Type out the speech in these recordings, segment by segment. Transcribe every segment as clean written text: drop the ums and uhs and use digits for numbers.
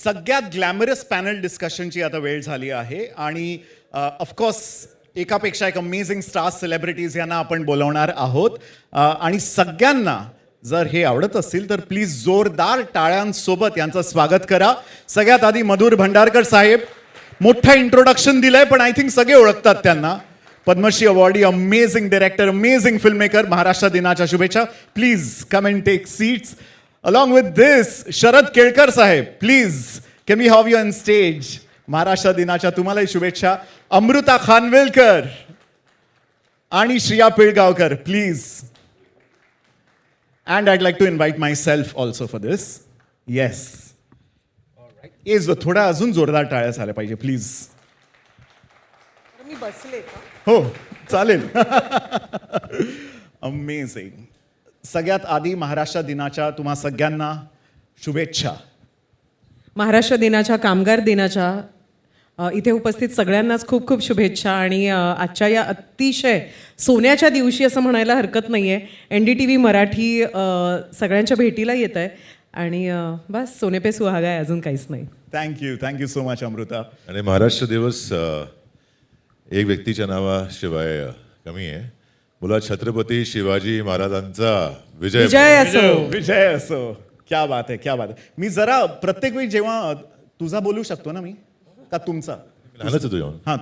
सगळ्यात glamorous panel डिस्कशनची आता वेळ झाली आहे आणि ऑफकोर्स एकापेक्षा एक अमेझिंग स्टार्स सेलिब्रिटीज यांना आपण बोलवणार आहोत आणि सगळ्यांना जर हे आवडत असतील तर प्लीज जोरदार टाळ्यांसोबत यांचं स्वागत करा. सगळ्यात आधी मधुर भंडारकर साहेब. मोठं इंट्रोडक्शन दिलंय पण आय थिंक सगळे ओळखतात त्यांना. Padma Shri awardee, amazing director, amazing film maker. Maharashtra दिनाच्या शुभेच्छा. Please come and take seats. Along with this, Sharad Kelkar साहेब, please can we have you on stage? Maharashtra दिनाच्या तुम्हालाही शुभेच्छा. अमृता खानवेलकर आणि Shriya Pilgaonkar, please. And I'd like to invite myself also for this. Yes. Yes, थोडा अजून जोरदार टाळ्या झाल्या पाहिजे, प्लीज. मी बसले का? हो, चालेल. अमेझिंग. सगळ्यात आधी महाराष्ट्र दिनाच्या तुम्हा सगळ्यांना शुभेच्छा. महाराष्ट्र दिनाच्या, कामगार दिनाच्या इथे उपस्थित सगळ्यांनाच खूप खूप शुभेच्छा. आणि आजच्या या अतिशय सोन्याच्या दिवशी असं म्हणायला हरकत नाही आहे. NDTV मराठी सगळ्यांच्या भेटीला येत आहे आणि बस सोने पे सुहागा आहे, अजून काहीच नाही. Thank you so much Amruta. आणि महाराष्ट्र दिवस एक व्यक्तीच्या नावाशिवाय कमी आहे. बोला छत्रपती शिवाजी महाराजांचा विजय. विजय असो. विजय असो. क्या बात आहे, क्या बात आहे. मी जरा प्रत्येक वेळी जेव्हा तुझा बोलू शकतो ना मी का तुमचा? लहानच आहे तू येऊन. हा,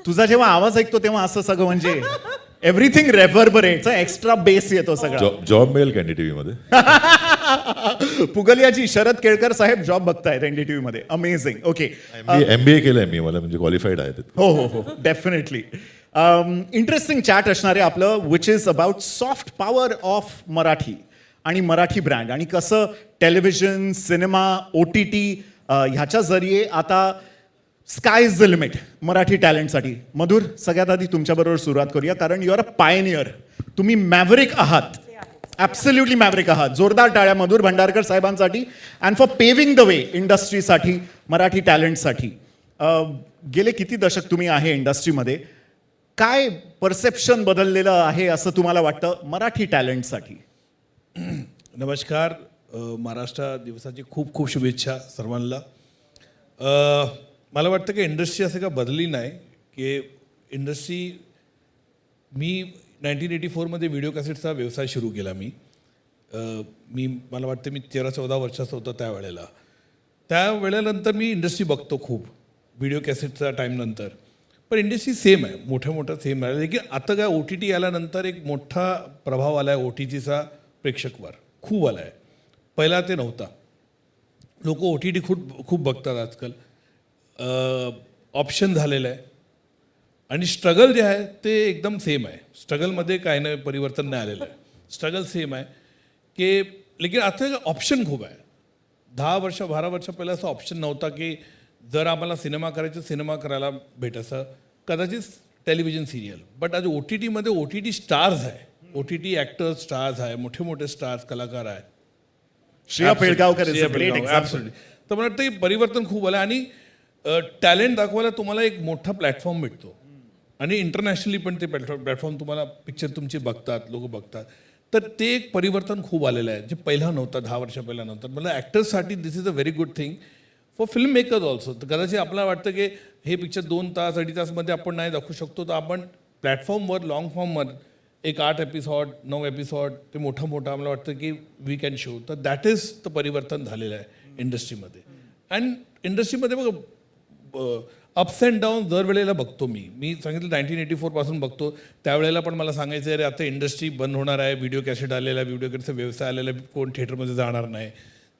तुझा जेव्हा आवाज ऐकतो तेव्हा असं सगळं म्हणजे एव्हरीथिंग रेव्हरबरेट्स, एक्स्ट्रा बेस येतो सगळा. जॉब मिळेल का NDTV मध्ये? पुगलियाजी, शरद केळकर साहेब जॉब बघतायत NDTV मध्ये. अमेझिंग. ओके. MBA केलंय मी, मला म्हणजे क्वालिफाईड आहे. हो, डेफिनेटली. इंटरेस्टिंग चॅट असणार आहे आपलं, which is about soft power of Marathi आणि मराठी ब्रँड आणि कसं टेलिव्हिजन, सिनेमा, OTT ह्याच्या जरिये आता sky is the limit Marathi टॅलेंटसाठी. मधुर, सगळ्यात आधी तुमच्याबरोबर सुरुवात करूया कारण यू आर अ पायनियर. तुम्ही मॅव्हरिक आहात. ॲब्सोल्युटली मॅव्हरिक आहात. जोरदार टाळ्या मधुर भंडारकर साहेबांसाठी and for paving the way इंडस्ट्रीसाठी, मराठी टॅलेंटसाठी. गेले किती दशक तुम्ही आहे इंडस्ट्रीमध्ये, काय परसेप्शन बदललेलं आहे असं तुम्हाला वाटतं मराठी टॅलेंटसाठी? नमस्कार. महाराष्ट्र दिवसाची खूप खूप शुभेच्छा सर्वांना. मला वाटतं की इंडस्ट्री असं का बदलली नाही की इंडस्ट्री, मी 1984 व्हिडिओ कॅसेटचा व्यवसाय सुरू केला. मला वाटतं मी 13-14 वर्षाचा होतो त्यावेळेला. त्यावेळेनंतर मी इंडस्ट्री बघतो खूप व्हिडिओ कॅसेटचा टाईमनंतर. पण इंडस्ट्री सेम आहे, मोठं सेम आहे. लेकिन आता काय OTT आल्यानंतर एक मोठा प्रभाव आला आहे OTTचा प्रेक्षकवर, खूप आला आहे. पहिला ते नव्हता. लोक OTT खूप बघतात आजकाल. ऑप्शन झालेलं आहे आणि स्ट्रगल जे आहे ते एकदम सेम आहे. स्ट्रगलमध्ये काय नाही, परिवर्तन नाही आलेलं आहे. स्ट्रगल सेम आहे की लेकिन आता ऑप्शन खूप आहे. 10 वर्ष 12 वर्ष पहिला असं ऑप्शन नव्हता की जर आम्हाला सिनेमा करायचं, सिनेमा करायला भेटायचं, कदाचित टेलिव्हिजन सिरियल. बट आज OTTमध्ये OTT स्टार्स आहे, OTT ॲक्टर्स स्टार्स आहे, मोठे स्टार्स कलाकार आहे. Shreya Pilgaonkar is a great example. Absolutely. तर मला वाटतं परिवर्तन खूप आलं आणि टॅलेंट दाखवायला तुम्हाला एक मोठा प्लॅटफॉर्म भेटतो आणि इंटरनॅशनली पण ते प्लॅटफॉर्म तुम्हाला पिक्चर तुमचे बघतात, लोक बघतात. तर ते एक परिवर्तन खूप आलेलं आहे जे पहिला नव्हतं, 10 वर्ष पहिला नव्हतं. मला ॲक्टर्ससाठी this is a very good thing for film makers also. तर कदाचित आपल्याला वाटतं की हे पिक्चर 2 तास 2.5 तासमध्ये आपण नाही दाखवू शकतो, तर आपण प्लॅटफॉर्मवर, लॉंग फॉर्मवर एक 8 एपिसोड 9 एपिसोड ते मोठं मला वाटतं की वी कॅन शो. तर दॅट इज द परिवर्तन झालेलं आहे इंडस्ट्रीमध्ये. अँड इंडस्ट्रीमध्ये बघ अप्स अँड डाऊन दरवेळेला बघतो मी सांगितलं 1984 पासून बघतो. त्यावेळेला पण मला सांगायचं अरे आता इंडस्ट्री बंद होणार आहे, व्हिडिओ कॅसेट आलेला, व्हिडिओ कॅसेटचा व्यवसाय आलेला, कोण थिएटरमध्ये जाणार नाही.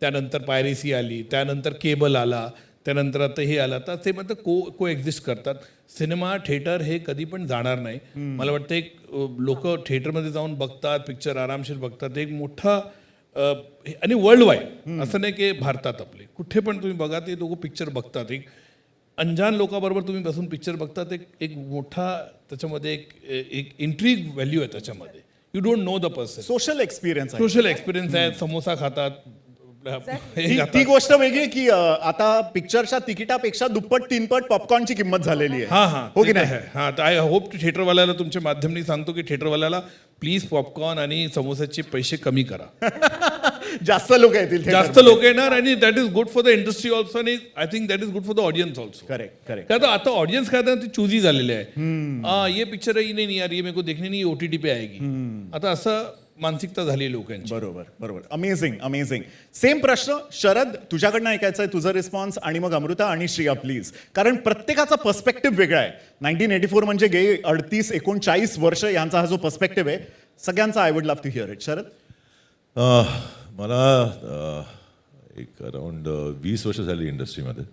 त्यानंतर पायरेसी आली, त्यानंतर केबल आला, त्यानंतर आता हे आलं. तर ते मात्र को एक्झिस्ट करतात. सिनेमा थिएटर हे कधी पण जाणार नाही. मला वाटतं एक लोक थिएटरमध्ये जाऊन बघतात, पिक्चर आरामशीर बघतात. एक मोठा आणि वर्ल्ड वाईड, असं नाही की भारतात, आपले कुठे पण तुम्ही बघा ते लोक पिक्चर बघतात. एक अनजान लोकांबरोबर तुम्ही बसून पिक्चर बघतात. एक मोठा त्याच्यामध्ये एक इंट्रीग व्हॅल्यू आहे त्याच्यामध्ये. You don't know the person. Social experience आहे. समोसा खातात. ती गोष्ट वेगळी की आता पिक्चरच्या तिकिटापेक्षा दुप्पट 3पट पॉपकॉर्नची किंमत झालेली आहे. हो की नाही? हां, तर आय होप थिएटरवाल्याला तुमच्या माध्यमाने सांगतो की थिएटरवाल्याला प्लीज पॉपकॉर्न आणि समोसाचे पैसे कमी करा. जास्त लोक येतील जास्त लोक येणार आणि that is good for the industry also आणि I think that is good for the audience also. Correct correct. क्या आता ऑडियंस क्या था चूजी झालेले आहे. ये पिक्चर ही नहीं यार, ये मेरे को देखने नहीं, OTT पे आएगी. आता असं मानसिकता झाली लोकांची. बरोबर बरोबर. Amazing amazing. सेम प्रश्न शरद तुझ्याकडनं ऐकायचा आहे, तुझा रिस्पॉन्स, आणि मग अमृता आणि श्रिया प्लीज, कारण प्रत्येकाचा पर्स्पेक्टिव्ह वेगळा आहे. 1984 म्हणजे गेली 38-39 वर्ष यांचा हा जो पर्स्पेक्टिव्ह आहे सगळ्यांचा. I would love to hear it. Sharad. मला एक अराउंड 20 वर्ष झाली इंडस्ट्रीमध्ये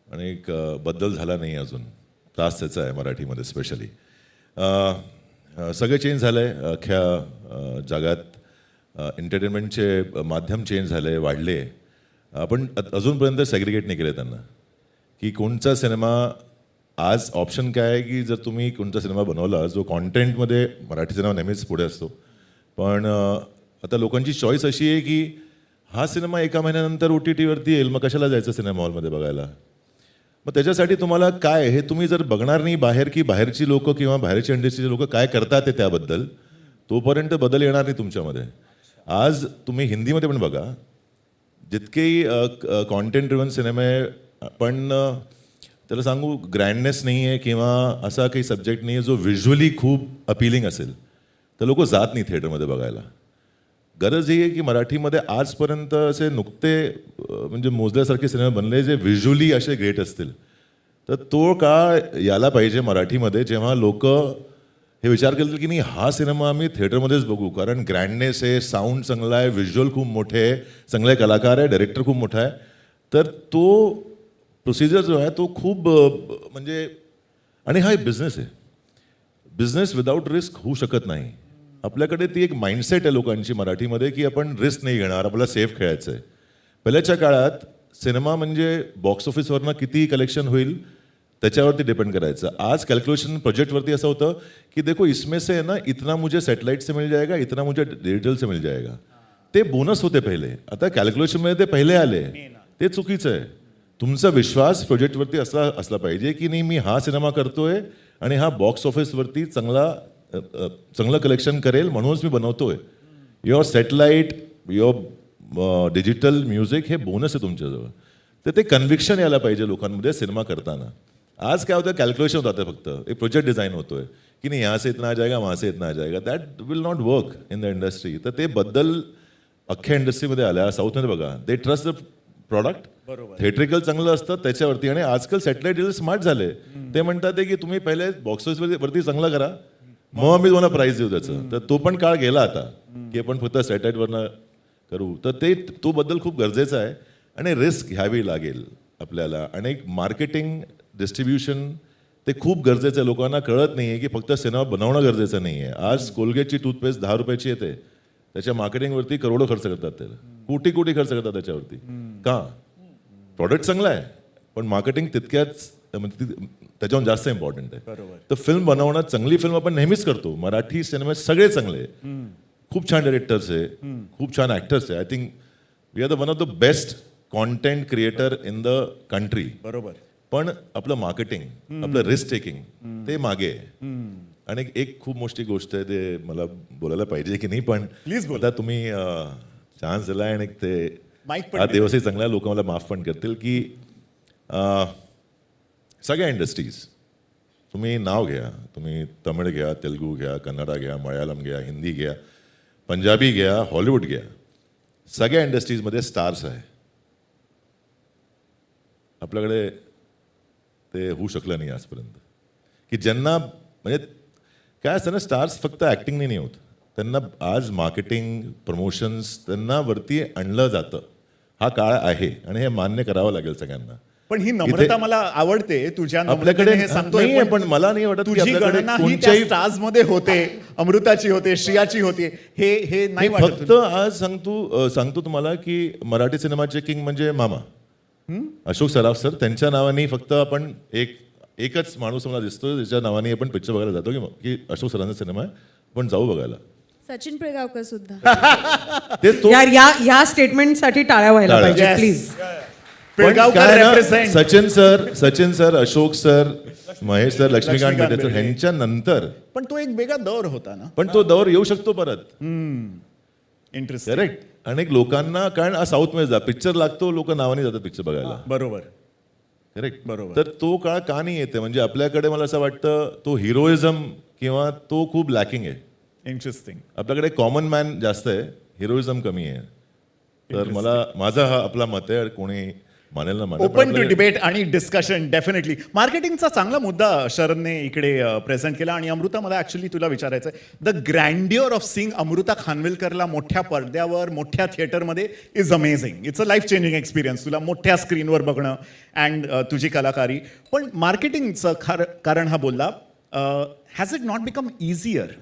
आणि एक बदल झाला नाही अजून. त्रास त्याचा आहे मराठीमध्ये स्पेशली. सगळं चेंज झालं आहे अख्ख्या जगात. एंटरटेनमेंटचे माध्यम चेंज झाले, वाढले. आपण अजूनपर्यंत सेग्रिगेट नाही केलं त्यांना की कोणचा सिनेमा. आज ऑप्शन काय आहे की जर तुम्ही कोणता सिनेमा बनवला जो कॉन्टेंटमध्ये, मराठी सिनेमा नेहमीच पुढे असतो, पण आता लोकांची चॉईस अशी आहे की हा सिनेमा एका महिन्यानंतर OTT वरती येईल, मग कशाला जायचं सिनेमा हॉलमध्ये बघायला. मग त्याच्यासाठी तुम्हाला काय, हे तुम्ही जर बघणार नाही बाहेर की बाहेरची लोक किंवा बाहेरची इंडस्ट्रीचे लोक काय करतात ते त्याबद्दल, तोपर्यंत बदल येणार नाही तुमच्यामध्ये. आज तुम्ही हिंदीमध्ये पण बघा, जितकेही कॉन्टेंट ड्रिव्हन सिनेमे, पण त्याला सांगू ग्रँडनेस नाही आहे किंवा असा काही सब्जेक्ट नाही आहे जो व्हिज्युअली खूप अपिलिंग असेल तर लोक जात नाही थिएटरमध्ये बघायला. गरज ही आहे की मराठीमध्ये आजपर्यंत असे नुकते म्हणजे मोजल्यासारखे सिनेमे बनले जे व्हिज्युअली असे ग्रेट असतील, तर तो काळ यायला पाहिजे मराठीमध्ये जेव्हा लोक हे विचार करतील की नाही हा सिनेमा आम्ही थिएटरमध्येच बघू, कारण ग्रँडनेस आहे, साऊंड चांगला आहे, व्हिज्युअल खूप मोठे आहे, चांगले कलाकार आहे, डायरेक्टर खूप मोठा आहे. तर तो प्रोसिजर जो आहे तो खूप म्हणजे, आणि हा एक बिझनेस आहे. बिझनेस विदाऊट रिस्क होऊ शकत नाही. आपल्याकडे ती एक माइंडसेट आहे लोकांची मराठीमध्ये की आपण रिस्क नाही घेणार, आपल्याला सेफ खेळायचं आहे. पहिल्याच्या काळात सिनेमा म्हणजे बॉक्स ऑफिसवरनं किती कलेक्शन होईल त्याच्यावरती डिपेंड करायचं. आज कॅल्क्युलेशन प्रोजेक्टवरती असं होतं की देखो इसमें से ना इतना मुझे सॅटेलाइट से मिल जाएगा, इतना मुझे डिजिटल से मिल जाएगा. ते बोनस होते पहिले. आता कॅल्क्युलेशनमध्ये ते पहिले आले, ते चुकीचं आहे. तुमचा विश्वास प्रोजेक्टवरती असला पाहिजे की नाही मी हा सिनेमा करतोय आणि हा बॉक्स ऑफिसवरती चांगलं कलेक्शन करेल म्हणूनच मी बनवतोय. Your satellite, your digital music हे बोनस आहे तुमच्याजवळ. तर ते कन्व्हिक्शन यायला पाहिजे लोकांमध्ये सिनेमा करताना. आज काय होतं, कॅल्क्युलेशन होतं फक्त, एक प्रोजेक्ट डिझाईन होतोय की नाही यहाँ से इतना आ जाएगा, वहाँ से इतना आ जाएगा. That will not work in the industry. तर ते बद्दल अख्ख्या इंडस्ट्रीमध्ये आल्या. साऊथमध्ये बघा, they trust the product. Theatrical चांगलं असतं त्याच्यावरती. आणि आजकाल सॅटेलाइट डिजिटल स्मार्ट झाले. ते म्हणतात की तुम्ही पहिले बॉक्स ऑफिसवरती चांगलं करा, मग आम्ही तुम्हाला प्राईज देऊ त्याचं. तर तो पण काळ गेला आता की आपण फक्त सॅटेलाइटवरनं करू. तर ते तो बद्दल खूप गरजेचं आहे आणि रिस्क घ्यावी लागेल आपल्याला. आणि एक मार्केटिंग, डिस्ट्रीब्युशन ते खूप गरजेचं आहे. लोकांना कळत नाही आहे की फक्त सिनेमा बनवणं गरजेचं नाही आहे. आज कोलगेटची टूथपेस्ट 10 रुपयाची येते, त्याच्या मार्केटिंगवरती करोडो खर्च करतात, त्याला कोटी खर्च करतात त्याच्यावरती. का? प्रॉडक्ट चांगला आहे पण मार्केटिंग तितक्याच त्याच्याहून जास्त इम्पॉर्टंट आहे. तर फिल्म बनवणं, चांगली फिल्म आपण नेहमीच करतो. मराठी सिनेमे सगळे चांगले, खूप छान डायरेक्टर्स आहे, खूप छान ॲक्टर्स आहे. I think we are the one of the best content creator in the country. बरोबर. पण आपलं मार्केटिंग, आपलं रिस्क टेकिंग ते मागे आहे. आणि एक खूप मोठी गोष्ट आहे, ते मला बोलायला पाहिजे की नाही पण प्लीज बोला. आता तुम्ही चान्स दिलाय आणि ते माईक पण हा दिवसही चांगला, लोक मला माफ पण करतील की सगळ्या इंडस्ट्रीज तुम्ही नाव घ्या, तुम्ही तमिळ घ्या, तेलुगू घ्या, कन्नडा घ्या, मल्याळम घ्या, हिंदी घ्या, पंजाबी घ्या, हॉलिवूड घ्या, सगळ्या इंडस्ट्रीजमध्ये स्टार्स आहे. आपल्याकडे ते होऊ शकलं नाही आजपर्यंत की ज्यांना, म्हणजे काय असतं ना, स्टार्स फक्त ॲक्टिंगने नाही होत, त्यांना आज मार्केटिंग, प्रमोशन्स त्यांना वरती आणलं जातं. हा काळ आहे आणि हे मान्य करावं लागेल सगळ्यांना. पण ही नम्रता मला आवडते तुझ्या. आपल्याकडे हे सांगतोय नाही, पण मला नाही वाटत की तुझी आपल्याकडे गणना ही कोणत्याही स्टार्स मध्ये होते, अमृताची होते, श्रियाची होते, हे नाही वाटत. फक्त आज सांगतो तुम्हाला की मराठी सिनेमाचे किंग म्हणजे मामा अशोक सराफ सर. त्यांच्या नावाने फक्त आपण एकच माणूस मला दिसतो ज्याच्या नावाने आपण पिक्चर बघायला जातो की अशोक सरांचा सिनेमा आहे, पण जाऊ बघायला. सचिन पिळगावकर सुद्धा. तेच तो यार या स्टेटमेंटसाठी टाळ्या व्हायला टाळ्या. पाहिजे Yes. प्लीज. पण पिळगावकर काय ना, represent. Sachin sir, Ashok sir, Mahesh sir, Laxmikant Berde sir, ह्यांच्या नंतर पण तो एक वेगळा दौर होता ना. पण तो दौर येऊ शकतो परत. इंटरेस्टिंग. करेक्ट. अनेक लोकांना, कारण साऊथमध्ये जा पिक्चर लागतो, लोक नावाने जातात पिक्चर बघायला. बरोबर. करेक्ट. बरोबर. तर तो काळ का नाही येते, म्हणजे आपल्याकडे मला असं वाटतं तो हिरोइझम किंवा तो खूप लॅकिंग आहे. इंटरेस्टिंग. आपल्याकडे कॉमन मॅन जास्त आहे, हिरोइझम कमी आहे. तर माझा हा आपला मत आहे, कोणी मानेल ना मानेल, पण ओपन टू आपल्याकडे- डिबेट आणि डिस्कशन डेफिनेटली. मार्केटिंगचा चांगला मुद्दा शरदने इकडे प्रेझेंट केला. आणि अमृता, मला ऍक्च्युली तुला विचारायचं आहे, द ग्रँड्युअर ऑफ सीइंग अमृता खानविलकरला मोठ्या पडद्यावर, मोठ्या थिएटरमध्ये is amazing. It's a life changing experience तुला मोठ्या स्क्रीनवर बघणं अँड तुझी कलाकारी. पण मार्केटिंगचं कारण हा बोलला, has it not become easier?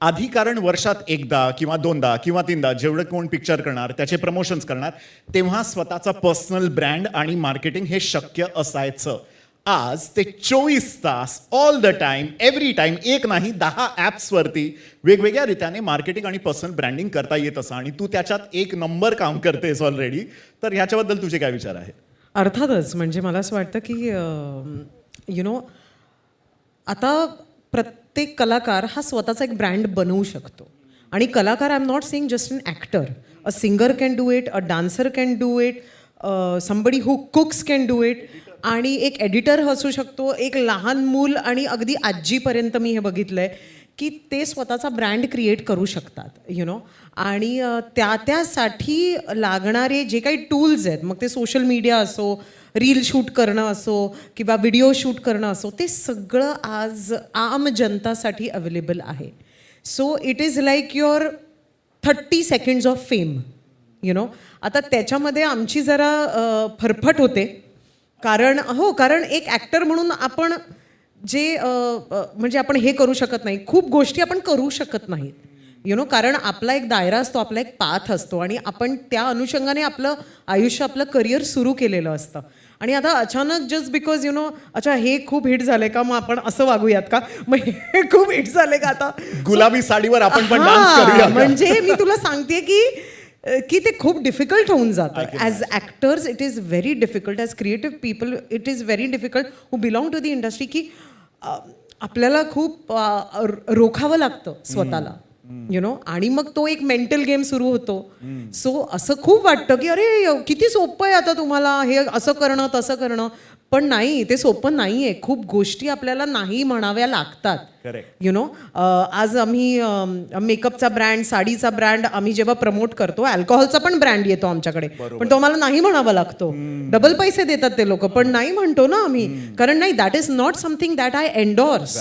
आधी कारण वर्षात एकदा किंवा दोनदा किंवा तीनदा जेवढं कोण पिक्चर करणार, त्याचे प्रमोशन्स करणार, तेव्हा स्वतःचा पर्सनल ब्रँड आणि मार्केटिंग हे शक्य असायचं. आज ते 24 तास all the time, every time, एक नाही 10 ॲप्सवरती वेगवेगळ्या रीत्याने मार्केटिंग आणि पर्सनल ब्रँडिंग करता येत असं. आणि तू त्याच्यात एक नंबर काम करतेस ऑलरेडी. तर ह्याच्याबद्दल तुझे काय विचार आहेत? अर्थातच, म्हणजे मला असं वाटतं की आता प्रत्येक कलाकार हा स्वतःचा एक ब्रँड बनवू शकतो. आणि कलाकार, I am not saying just an actor, a singer can do it, a dancer can do it, somebody who cooks can do it, आणि एक एडिटर असू शकतो, एक लहान मूल आणि अगदी आजीपर्यंत मी हे बघितलं आहे की ते स्वतःचा ब्रँड क्रिएट करू शकतात. आणि त्यासाठी लागणारे जे काही टूल्स आहेत, मग ते सोशल मीडिया असो, रील शूट करणं असो किंवा व्हिडिओ शूट करणं असो, ते सगळं आज आम जनतासाठी अवेलेबल आहे. So it is like your 30 seconds of fame. आता त्याच्यामध्ये आमची जरा फरफट होते, कारण एक ॲक्टर म्हणून आपण जे म्हणजे आपण हे करू शकत नाही, खूप गोष्टी आपण करू शकत नाहीत. कारण आपला एक दायरा असतो, आपला एक पाथ असतो, आणि आपण त्या अनुषंगाने आपलं आयुष्य, आपलं करिअर सुरू केलेलं असतं. आणि आता अचानक जस्ट बिकॉज अच्छा हे खूप हिट झाले का, मग आपण असं वागूयात का, मग हे खूप हिट झाले का, आता गुलाबी साडीवर आपण पण डान्स हां, करूया का? म्हणजे मी तुला सांगते की ते खूप डिफिकल्ट होऊन जातं. As actors it is very difficult, as creative people it is very difficult who belong to the industry, की आपल्याला खूप रोखावं लागतं स्वतःला. आणि मग तो एक मेंटल गेम सुरू होतो. सो असं खूप वाटतं की अरे किती सोपं आहे आता तुम्हाला हे असं करणं तसं करणं, पण नाही, ते सोपं नाही आहे. खूप गोष्टी आपल्याला नाही म्हणाव्या लागतात. आज आम्ही मेकअपचा ब्रँड, साडीचा ब्रँड आम्ही जेव्हा प्रमोट करतो, अल्कोहोलचा पण ब्रँड येतो आमच्याकडे, पण तो आम्हाला नाही म्हणावा लागतो. डबल पैसे देतात ते लोक, पण नाही म्हणतो ना आम्ही, कारण नाही, that is not something that I endorse.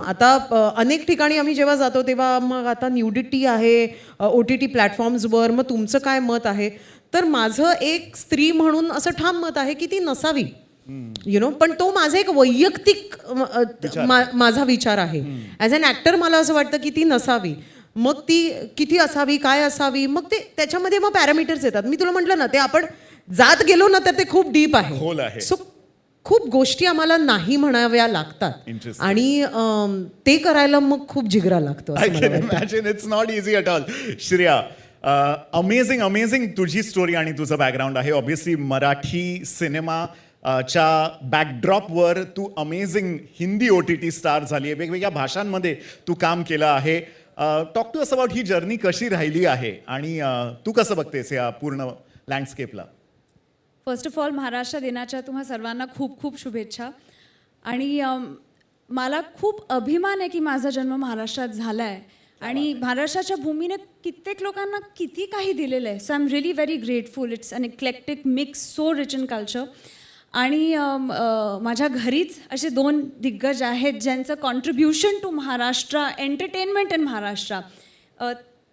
आता अनेक ठिकाणी आम्ही जेव्हा जातो तेव्हा मग आता न्यूडिटी आहे OTT प्लॅटफॉर्म्सवर, मग तुमचं काय मत आहे? तर माझं एक स्त्री म्हणून असं ठाम मत आहे की ती नसावी. पण तो माझा एक वैयक्तिक माझा विचार आहे. ॲज अन ॲक्टर मला असं वाटतं की ती नसावी. मग ती किती असावी, काय असावी, मग ते त्याच्यामध्ये मग पॅरामीटर्स येतात. मी तुला म्हटलं ना, ते आपण जात गेलो ना तर ते खूप डीप आहे. खोल आहे. सो खूप गोष्टी आम्हाला नाही म्हणाव्या लागतात, Interesting. आणि ते करायला मग खूप जिगरा लागतो. I can imagine, it's not easy at all. Shreya, amazing तुझी स्टोरी आणि तुझं बॅकग्राऊंड आहे. ऑब्व्हियसली मराठी सिनेमा च्या बॅकड्रॉपवर तू अमेझिंग हिंदी OTT स्टार झाली आहे, वेगवेगळ्या भाषांमध्ये तू काम केलं आहे. टॉक टू अस अबाउट ही जर्नी कशी राहिली आहे, आणि तू कसं बघतेस या पूर्ण लँडस्केपला? फर्स्ट ऑफ ऑल, महाराष्ट्र दिनाच्या तुम्हा सर्वांना खूप खूप शुभेच्छा. आणि मला खूप अभिमान आहे की माझा जन्म महाराष्ट्रात झाला आहे, आणि महाराष्ट्राच्या भूमीने कित्येक लोकांना किती काही दिलेलं आहे. So I am really very grateful. It's an eclectic mix, so rich in culture. आणि माझ्या घरीच असे 2 दिग्गज आहेत ज्यांचं contribution to Maharashtra, entertainment in Maharashtra,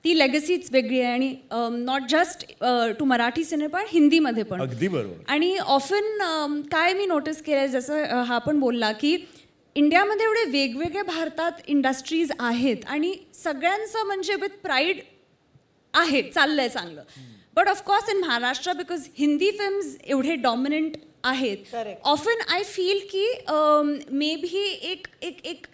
ती लेगसीच वेगळी आहे. आणि not just to Marathi cinema, पण हिंदीमध्ये पण. अगदी बरोबर. आणि ऑफन काय मी नोटीस केलं आहे, जसं हा पण बोलला की इंडियामध्ये एवढे वेगवेगळे भारतात इंडस्ट्रीज आहेत, आणि सगळ्यांचं म्हणजे विथ प्राईड आहे, चाललं आहे चांगलं. But of course in Maharashtra, because Hindi films एवढे डॉमिनंट आहेत, ऑफन आय फील की मे बी एक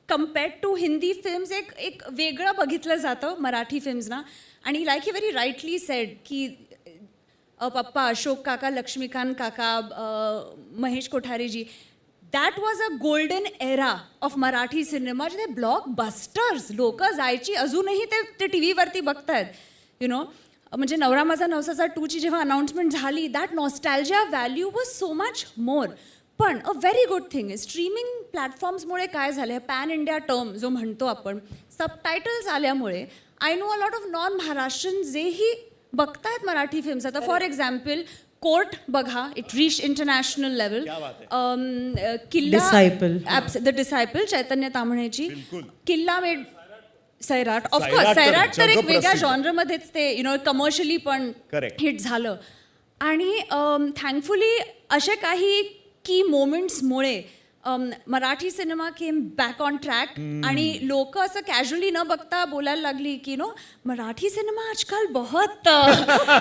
कम्पेअर्ड टू हिंदी फिल्म्स एक वेगळं बघितलं जातं मराठी फिल्म्सना. आणि like he very rightly sed की पप्पा अशोक काका, लक्ष्मीकांत काका, Mahesh कोठारेजी, that was a golden era of Marathi cinema, जिथे ब्लॉकबस्टर्स लोक जायची, अजूनही ते TV वरती बघतायत. यु नो म्हणजे नवरा माझा नवसाचा 2ची जेव्हा अनाऊन्समेंट झाली, that nostalgia value was so much more. पण अ व्हेरी गुड थिंग आहे, स्ट्रीमिंग प्लॅटफॉर्म्समुळे काय झालं आहे, पॅन इंडिया टर्म जो म्हणतो आपण, सबटायटल्स आल्यामुळे I know a lot of non Maharashtrian जेही बघतायत मराठी फिल्म्स. आता फॉर एक्झाम्पल कोर्ट बघा, इट रीच इंटरनॅशनल लेवल. किल्ला, Disciple. द डिसायपल चैतन्य ताम्हणेची, किल्ला मेड सैराट, ऑफकोर्स सैराट तर सैराट तर एक वेगळ्या जगप्रसिद्ध. जॉनरमध्येच ते कमर्शियली पण Correct. हिट झालं. आणि थँकफुली असे काही की मोमेंट्समुळे Marathi cinema came back on track आणि लोक असं कॅज्युअली न बघता बोलायला लागली की मराठी सिनेमा आजकाल बहुत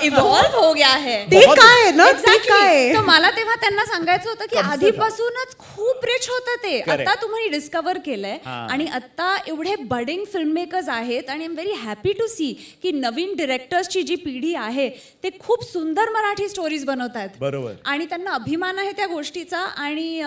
इव्हॉल्व हो गया है. ते काय ना, ते Exactly. काय तर मला तेव्हा त्यांना सांगायचं होतं की आधीपासूनच खूप रिच होतं ते. Correct. आता तुम्ही डिस्कवर केलंय आणि आता एवढे बडिंग फिल्म मेकर्स आहेत आणि I am very happy to see की नवीन डिरेक्टर्सची जी पिढी आहे ते खूप सुंदर मराठी स्टोरीज बनवत आहेत. बरोबर. आणि त्यांना अभिमान आहे त्या गोष्टीचा. आणि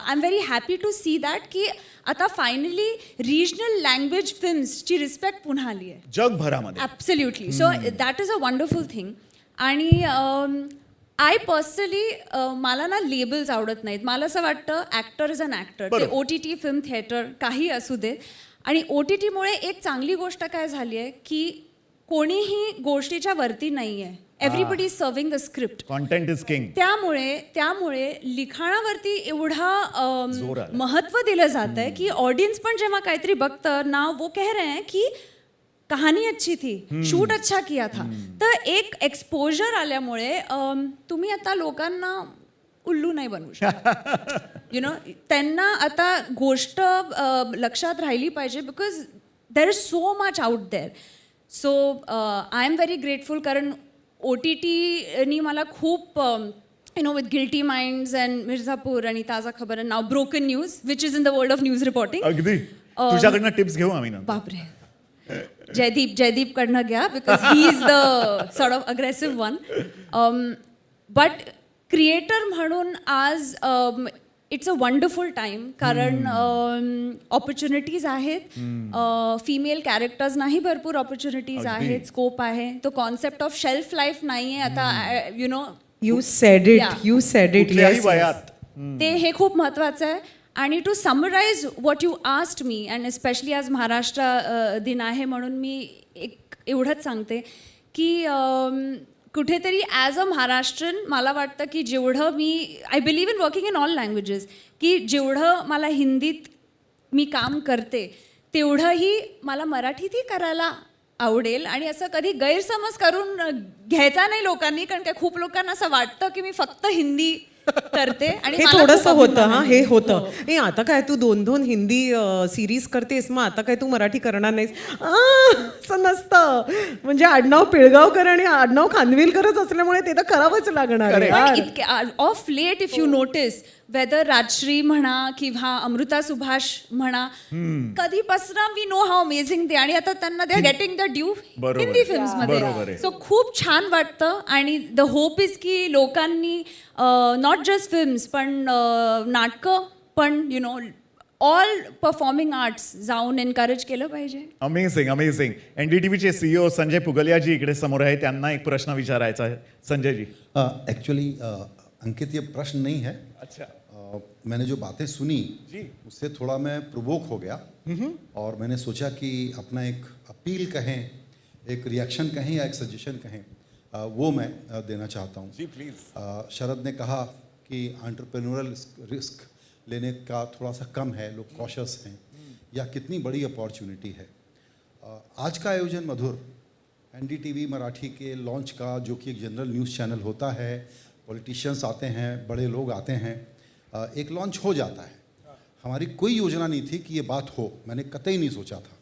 I am very happy to see that की आता फायनली रिजनल लँग्वेज फिल्म्सची रिस्पेक्ट पुन्हा आली आहे जगभरामध्ये. Absolutely. So that is a wonderful thing. आणि आय पर्सनली मला ना लेबल्स आवडत नाहीत. मला असं वाटतं ॲक्टर इज अन ॲक्टर. ते OTT फिल्म थिएटर काही असू दे. आणि OTTमुळे एक चांगली गोष्ट काय झाली आहे की कोणीही गोष्टीच्या वरती नाही आहे. Everybody is serving the script. Content is king. त्यामुळे लिखाणावरती जोर एवढा आला. महत्त्व दिलं जात आहे की ऑडियन्स पण जेव्हा काहीतरी बघतं ना, वो कह रहे हैं की कहानी अच्छी थी, शूट अच्छा किया था. तर एक एक्सपोजर आल्यामुळे तुम्ही आता लोकांना उल्लू नाही बनवू शकत. त्यांना आता गोष्ट लक्षात राहिली पाहिजे because there is so much out there. So I am very grateful कारण OTTनी मला खूप with guilty minds and Mirzapur आणि ताजा खबर नाव broken news which is in the world of news reporting. अगदी तुझ्याकडनं टिप्स घेऊ आम्ही ना. बापरे, जयदीप कडनं घ्या because he is the sort of aggressive one. But creator म्हणून आज इट्स अ वंडरफुल टाईम कारण ऑपॉर्च्युनिटीज आहेत. फिमेल कॅरेक्टर्सनाही भरपूर ऑपॉर्च्युनिटीज आहेत, स्कोप आहे. तो कॉन्सेप्ट ऑफ शेल्फ लाईफ नाही आहे आता. You said it, you said it. कुठल्याही वयात. ते हे खूप महत्त्वाचं आहे. आणि to summarise what you asked me and especially आज महाराष्ट्र दिन आहे म्हणून मी एक एवढंच सांगते की कुठेतरी ॲज अ महाराष्ट्रीयन मला वाटतं की जेवढं मी I believe in working in all languages की जेवढं मला हिंदीत मी काम करते तेवढंही मला मराठीतही करायला आवडेल. आणि असं कधी गैरसमज करून घ्यायचा नाही लोकांनी, कारण काय खूप लोकांना असं वाटतं की मी फक्त हिंदी करते आणि हे मला थोडंसं खूप होतं. अभिमान हा आहे. हे होतं. ए आता काय तू 2-2 हिंदी सिरीज करतेस, मग आता काय तू मराठी करणार नाहीस असं नसतं. म्हणजे आडनाव पिळगावकर आणि आडनाव खानविलकरच असल्यामुळे ते तर करावंच लागणार आहे पण यार. इतके of late if you notice whether Rajshree म्हणा किंवा अमृता सुभाष म्हणा, कधीपासून वी नो हाऊ अमेझिंग ते. आणि आता त्यांना they are getting the due बरोबर. हिंदी फिल्म्स बरोबर मध्ये. आहे. सो खूप छान वाटतं. आणि द होप इज की लोकांनी नॉट जस्ट फिल्म्स पण नाटकं पण ऑल परफॉर्मिंग आर्ट्स जाऊन एनकरेज केलं पाहिजे. Amazing amazing. NDTVचे CEO संजय पुगलियाजी इकडे समोर आहे, त्यांना एक प्रश्न विचारायचा आहे. संजयजी. एक्चुअली अंकित ये प्रश्न नहीं है. अच्छा. मैंने जो बातें सुनी उससे थोड़ा मैं प्रोवोक हो गया और मैंने सोचा कि अपना एक अपील कहें, एक रिएक्शन कहें या एक सजेशन कहें, वो मैं देना चाहता हूँ. जी प्लीज. शरद ने कहा कि एंटरप्रेन्योरल रिस्क लेने का थोड़ा सा कम है, लोग कॉशियस हैं, या कितनी बड़ी अपॉर्चुनिटी है. आज का आयोजन मधुर NDTV मराठी के लॉन्च का, जो कि एक जनरल न्यूज़ चैनल होता है, पॉलिटिशियंस आते हैं, बड़े लोग आते हैं, एक लॉन्च हो जाता है. हमारी कोई योजना नहीं थी कि ये बात हो, मैंने कतई नहीं सोचा था.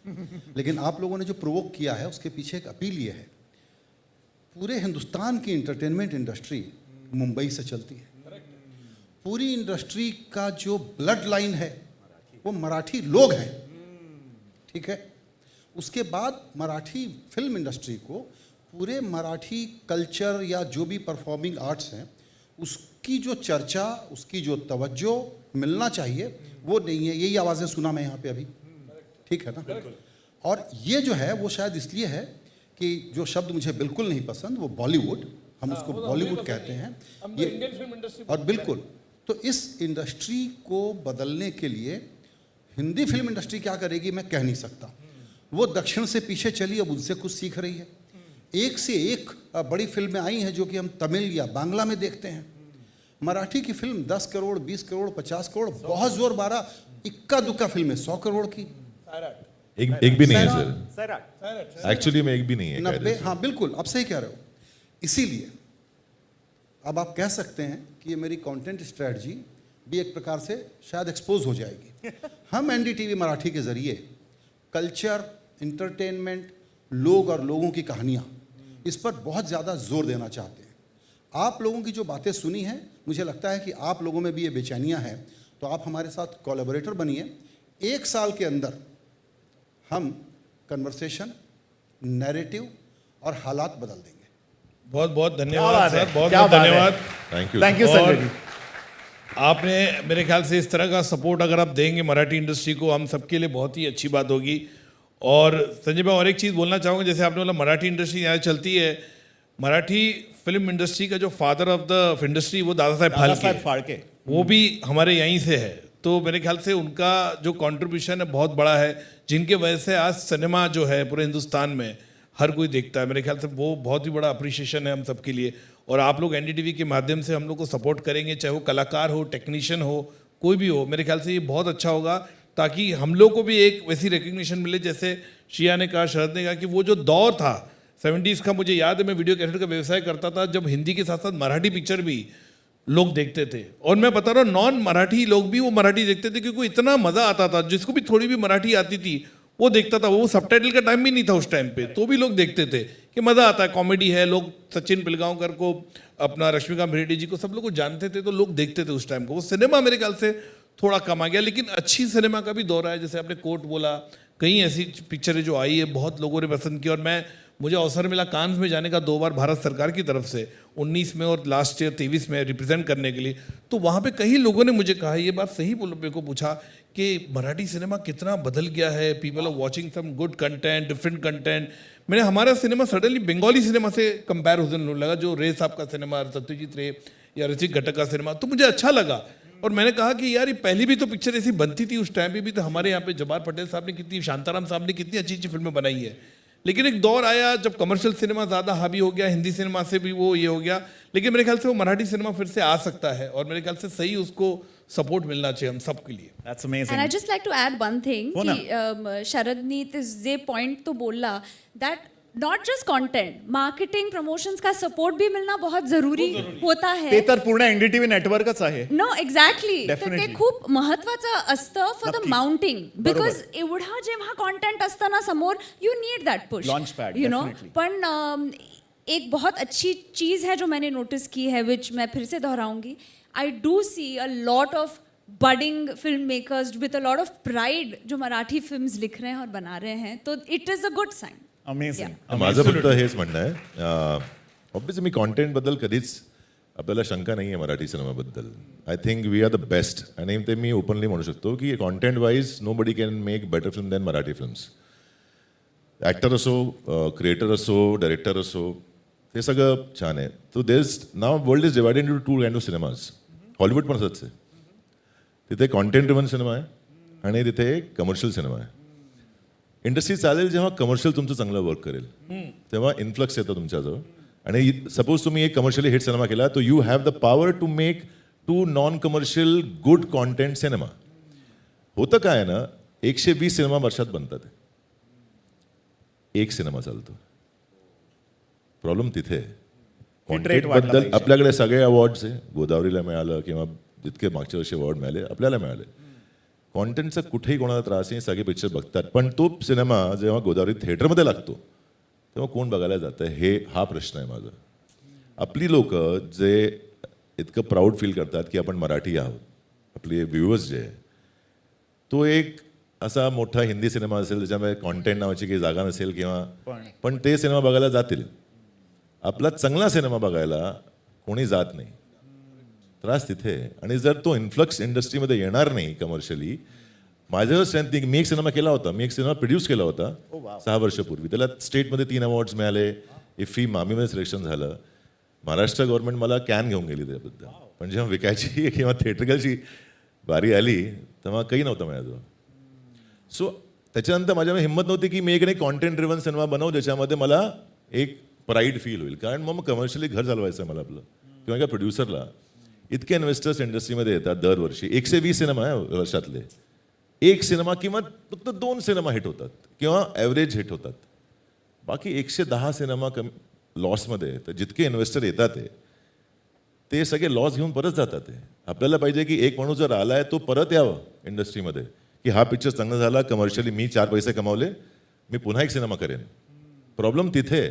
लेकिन आप लोगों ने जो प्रोवोक किया है उसके पीछे एक अपील ये है, पूरे हिंदुस्तान की इंटरटेनमेंट इंडस्ट्री मुंबई से चलती है. पूरी इंडस्ट्री का जो ब्लड लाइन है वो मराठी लोग हैं, ठीक है. उसके बाद मराठी फिल्म इंडस्ट्री को पूरे मराठी कल्चर या जो भी परफॉर्मिंग आर्ट्स हैं उसकी जो चर्चा, उसकी जो तवज्जो मिलना चाहिए वो नहीं है. यही आवाज़ें सुना मैं यहाँ पे अभी, ठीक है ना. और ये जो है वो शायद इसलिए है कि जो शब्द मुझे बिल्कुल नहीं पसंद वो बॉलीवुड, हम उसको बॉलीवुड कहते हैं ये, और बिल्कुल तो इस इंडस्ट्री को बदलने के लिए हिंदी फिल्म इंडस्ट्री क्या करेगी मैं कह नहीं सकता। वो दक्षिण से पीछे चली, अब उनसे कुछ सीख रही है। एक से एक बड़ी फिल्में आई हैं जो कि हम तमिल या बांग्ला में देखते हैं। मराठी की फिल्म 10 करोड़, 20 करोड़, 50 करोड़, बहुत जोर बारह, इक्का दुक्का फिल्में 100 करोड़ की, एक भी नहीं है सर, एक्चुअली में एक भी नहीं है 90, हाँ बिल्कुल आप सही कह रहे हो। इसीलिए अब आप कह सकते हैं कि ये मेरी कंटेंट स्ट्रेटजी भी एक प्रकार से शायद एक्सपोज हो जाएगी। हम एनडीटीवी मराठी के जरिए कल्चर, इंटरटेनमेंट, लोग और लोगों की कहानियाँ, इस पर बहुत ज़्यादा जोर देना चाहते हैं। आप लोगों की जो बातें सुनी हैं, मुझे लगता है कि आप लोगों में भी ये बेचैनियाँ हैं, तो आप हमारे साथ कोलैबोरेटर बनिए। 1 साल के अंदर हम कन्वर्सेशन, नैरेटिव और हालात बदल देंगे। बहुत बहुत क्या धन्यवाद बात है, सर, बहुत क्या बहुत बात है। धन्यवाद। Thank you. Thank you Sanjay ji. आपने मेरे ख्याल से इस तरह का सपोर्ट अगर आप देंगे मराठी इंडस्ट्री को, हम सबके लिए बहुत ही अच्छी बात होगी। और संजय भाई और एक चीज़ बोलना चाहूँगा, जैसे आपने बोला मराठी इंडस्ट्री यहाँ चलती है, मराठी फिल्म इंडस्ट्री का जो फादर ऑफ द इंडस्ट्री वो दादा साहेब दादासाहेब फाल्के, फाळके, वो भी हमारे यहीं से है। तो मेरे ख्याल से उनका जो कंट्रीब्यूशन है बहुत बड़ा है, जिनके वजह से आज सिनेमा जो है पूरे हिंदुस्तान में हर कोई देखता है। मेरे ख्याल से वो बहुत ही बड़ा अप्रिशिएशन है हम सबके लिए। और आप लोग एनडीटीवी के माध्यम से हम लोग को सपोर्ट करेंगे, चाहे वो कलाकार हो, टेक्नीशियन हो, कोई भी हो। मेरे ख्याल से ये बहुत अच्छा होगा, ताकि हम लोग को भी एक वैसी रिकग्निशन मिले जैसे शिया ने कहा, शरद ने कहा, कि वो जो दौर था 70s का, मुझे याद है मैं वीडियो कैसेट का व्यवसाय करता था, जब हिंदी के साथ साथ मराठी पिक्चर भी लोग देखते थे। और मैं बता रहा हूँ नॉन मराठी लोग भी वो मराठी देखते थे, क्योंकि इतना मज़ा आता था। जिसको भी थोड़ी भी मराठी आती थी वो देखता था। वो सबटाइटल का टाइम भी नहीं था उस टाइम पे, तो भी लोग देखते थे कि मज़ा आता है, कॉमेडी है। लोग सचिन पिलगांवकर को, अपना रश्मिका रेड्डी जी को, सब लोग को जानते थे, तो लोग देखते थे उस टाइम को। वो सिनेमा मेरे ख्याल से थोड़ा कम आ गया, लेकिन अच्छी सिनेमा का भी दौर है। जैसे आपने कोर्ट बोला, कई ऐसी पिक्चरें जो आई है बहुत लोगों ने पसंद की। और मुझे अवसर मिला कान्स में जाने का 2 बार भारत सरकार की तरफ से, 19 में और लास्ट ईयर 23 में रिप्रेजेंट करने के लिए। तो वहाँ पे कई लोगों ने मुझे कहा, ये बात सही बोलो, मेरे को पूछा कि मराठी सिनेमा कितना बदल गया है, people are watching some good content, different content. मैंने हमारा सिनेमा सडनली बंगाली सिनेमा से कंपेयर होने लगा, जो रे साहब का सिनेमा, सत्यजीत रे या ऋतिक घटक का सिनेमा, तो मुझे अच्छा लगा। और मैंने कहा कि यार ये पहले भी तो पिक्चर ऐसी बनती थी, उस टाइम पे भी तो हमारे यहाँ पे जब्बार पटेल साहब ने कितनी, शांताराम साहब ने कितनी अच्छी अच्छी फिल्में बनाई है। लेकिन एक दौर आया जब कमर्शियल सिनेमा ज़्यादा हावी हो गया, हिंदी सिनेमा से भी वो ये हो गया। लेकिन मेरे ख्याल से वो मराठी सिनेमा फिर से आ सकता है, और मेरे ख्याल से सही उसको सपोर्ट मिलना चाहिए हम सबके लिए। That's And I amazing. just like to add one thing हो ना. की शरदनी जे पॉइंट तो बोलला that not just content, marketing, promotions का support भी मिलना बहुत जरूरी होता ते है. तर पूर्ण एनडीटीव्ही नेटवर्कच आहे. नो एक्झॅक्टली तर ते Definitely. खूप महत्वाचं असतं फॉर द नक्की. माउंटिंग, बरोबर. बिकॉज एवढा जेव्हा कॉन्टेंट असतं ना समोर, you need that push, Launchpad, you know. definitely. पण एक बहुत अच्छी चीज़ है जो मैंने नोटिस की है, विच मैं फिर से दोहराऊंगी. I do see a lot of budding film makers with a lot of pride जो मराठी फिल्म्स लिख रहे हैं और बना रहे हैं, तो it is a good sign. Amazing. माझं फक्त हेच म्हणणं आहे, ऑब्वियसली मी कॉन्टेंटबद्दल कधीच, आपल्याला शंका नाही आहे मराठी सिनेमाबद्दल. I think we are the best, आणि ते मी ओपनली म्हणू शकतो की content wise nobody can make better film than Marathi films. Actor असो, क्रिएटर असो, डायरेक्टर असो, ते सगळं छान आहे. तो देस now world is divided into 2 kind of cinemas. Hollywood पण असंच आहे, तिथे कॉन्टेंट ड्रिव्हन सिनेमा आहे आणि तिथे कमर्शियल सिनेमा आहे. इंडस्ट्री चालेल जेव्हा कमर्शियल तुमचं चांगलं वर्क करेल, तेव्हा इन्फ्लक्स येतं तुमच्याजवळ. आणि सपोज तुम्ही एक कमर्शियली हिट सिनेमा केला, तो you have the power to make 2 non commercial good content cinema. होतं काय आहे ना, 120 सिनेमा वर्षात बनतात, एक सिनेमा चालतो. प्रॉब्लेम तिथे आहे. Hit rate वाढला कॉन्टेंटबद्दल पाहिजे. आपल्याकडे सगळे अवॉर्ड्स आहे, गोदावरीला मिळालं किंवा जितके मागच्या वर्षी अवॉर्ड मिळाले आपल्याला मिळाले. कॉन्टेंटचा कुठेही कोणाला त्रास नाही, सगळे पिक्चर बघतात. पण तो सिनेमा जेव्हा गोदावरी थिएटरमध्ये लागतो तेव्हा कोण बघायला जातं, हा प्रश्न आहे माझा. आपली लोक जे इतकं प्राऊड फील करतात की आपण मराठी आहोत, आपले व्ह्युअर्स जे आहे, तो एक असा मोठा हिंदी सिनेमा असेल त्याच्यामध्ये कॉन्टेंट नावाची काही जागा नसेल किंवा, पण ते सिनेमा बघायला जातील. आपला चांगला सिनेमा बघायला कोणी जात नाही, त्रास तिथे आहे. आणि जर तो इन्फ्लक्स इंडस्ट्रीमध्ये येणार नाही कमर्शियली, माझं स्ट्रेंथ मी एक सिनेमा केला होता, मी एक सिनेमा प्रोड्यूस केला होता 6 वर्षापूर्वी. त्याला स्टेटमध्ये 3 अवॉर्ड्स मिळाले, इफ्फी मामीमध्ये सिलेक्शन झालं. महाराष्ट्र गव्हर्नमेंट मला कॅन घेऊन गेली त्याबद्दल. पण जेव्हा विकायची किंवा थिएटरची बारी आली तेव्हा काही नव्हतं माझ्याजवळ. सो त्याच्यानंतर माझ्यामध्ये हिंमत नव्हती की मी एक नाही कॉन्टेंट ड्रिव्हन सिनेमा बनवू ज्याच्यामध्ये मला एक प्राईड फील होईल. कारण मग कमर्शियली घर चालवायचं आहे मला आपलं, किंवा एका प्रोड्युसरला. इतके इन्व्हेस्टर्स इंडस्ट्रीमध्ये येतात दरवर्षी. 120 सिनेमा आहे वर्षातले. एक सिनेमा किंवा फक्त 2 सिनेमा हिट होतात किंवा ॲव्हरेज हिट होतात. बाकी 110 सिनेमा लॉसमध्ये. तर जितके इन्व्हेस्टर येतात ते सगळे लॉस घेऊन परत जातात. आपल्याला पाहिजे की एक माणूस जर आला आहे तो परत यावं इंडस्ट्रीमध्ये, की हा पिक्चर चांगला झाला, कमर्शियली मी 4 पैसे कमावले, मी पुन्हा एक सिनेमा करेन. प्रॉब्लेम तिथे आहे.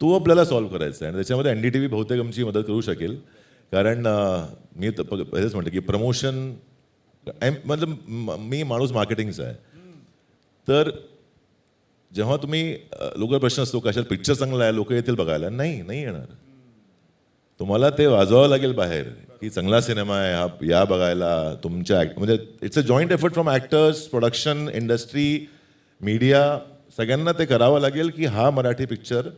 तो आपल्याला सॉल्व्ह करायचा आहे आणि त्याच्यामध्ये NDTV बहुतेक आमची मदत करू शकेल. कारण मी पहिलेच म्हटलं की प्रमोशन मतलब मी माणूस मार्केटिंगचा आहे. तर जेव्हा तुम्ही लोक प्रश्न असतो कशात पिक्चर चांगला आहे लोक येतील बघायला, नाही येणार. तुम्हाला ते वाजवावं लागेल बाहेर की चांगला सिनेमा आहे हा, या बघायला. तुमच्या म्हणजे it's a joint effort from actors, production, industry, media, सगळ्यांना ते करावं लागेल की हा मराठी पिक्चर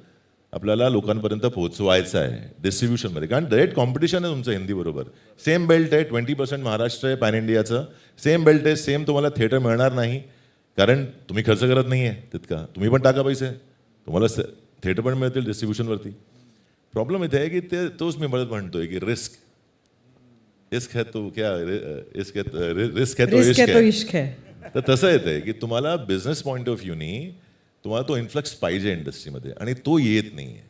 आपल्याला लोकांपर्यंत पोहोचवायचा आहे डिस्ट्रीब्युशनमध्ये. कारण डायरेक्ट कॉम्पिटिशन आहे तुमचं हिंदीबरोबर. सेम बेल्ट आहे, 20% महाराष्ट्र आहे पॅन इंडियाचं. सेम बेल्ट आहे, सेम तुम्हाला थिएटर मिळणार नाही. कारण तुम्ही खर्च करत नाही आहे तितका. तुम्ही पण टाका पैसे, तुम्हाला थिएटर पण मिळतील डिस्ट्रीब्युशनवरती. प्रॉब्लेम इथे आहे की तोच मी म्हणतोय की रिस्क है तो क्या रिस्क है तो रिस्क है तो इश्क इश्क है. तर तसं येतंय की तुम्हाला बिझनेस पॉईंट ऑफ व्ह्यूनी तुम्हाला तो इन्फ्लक्स पाहिजे इंडस्ट्रीमध्ये आणि तो येत नाही आहे.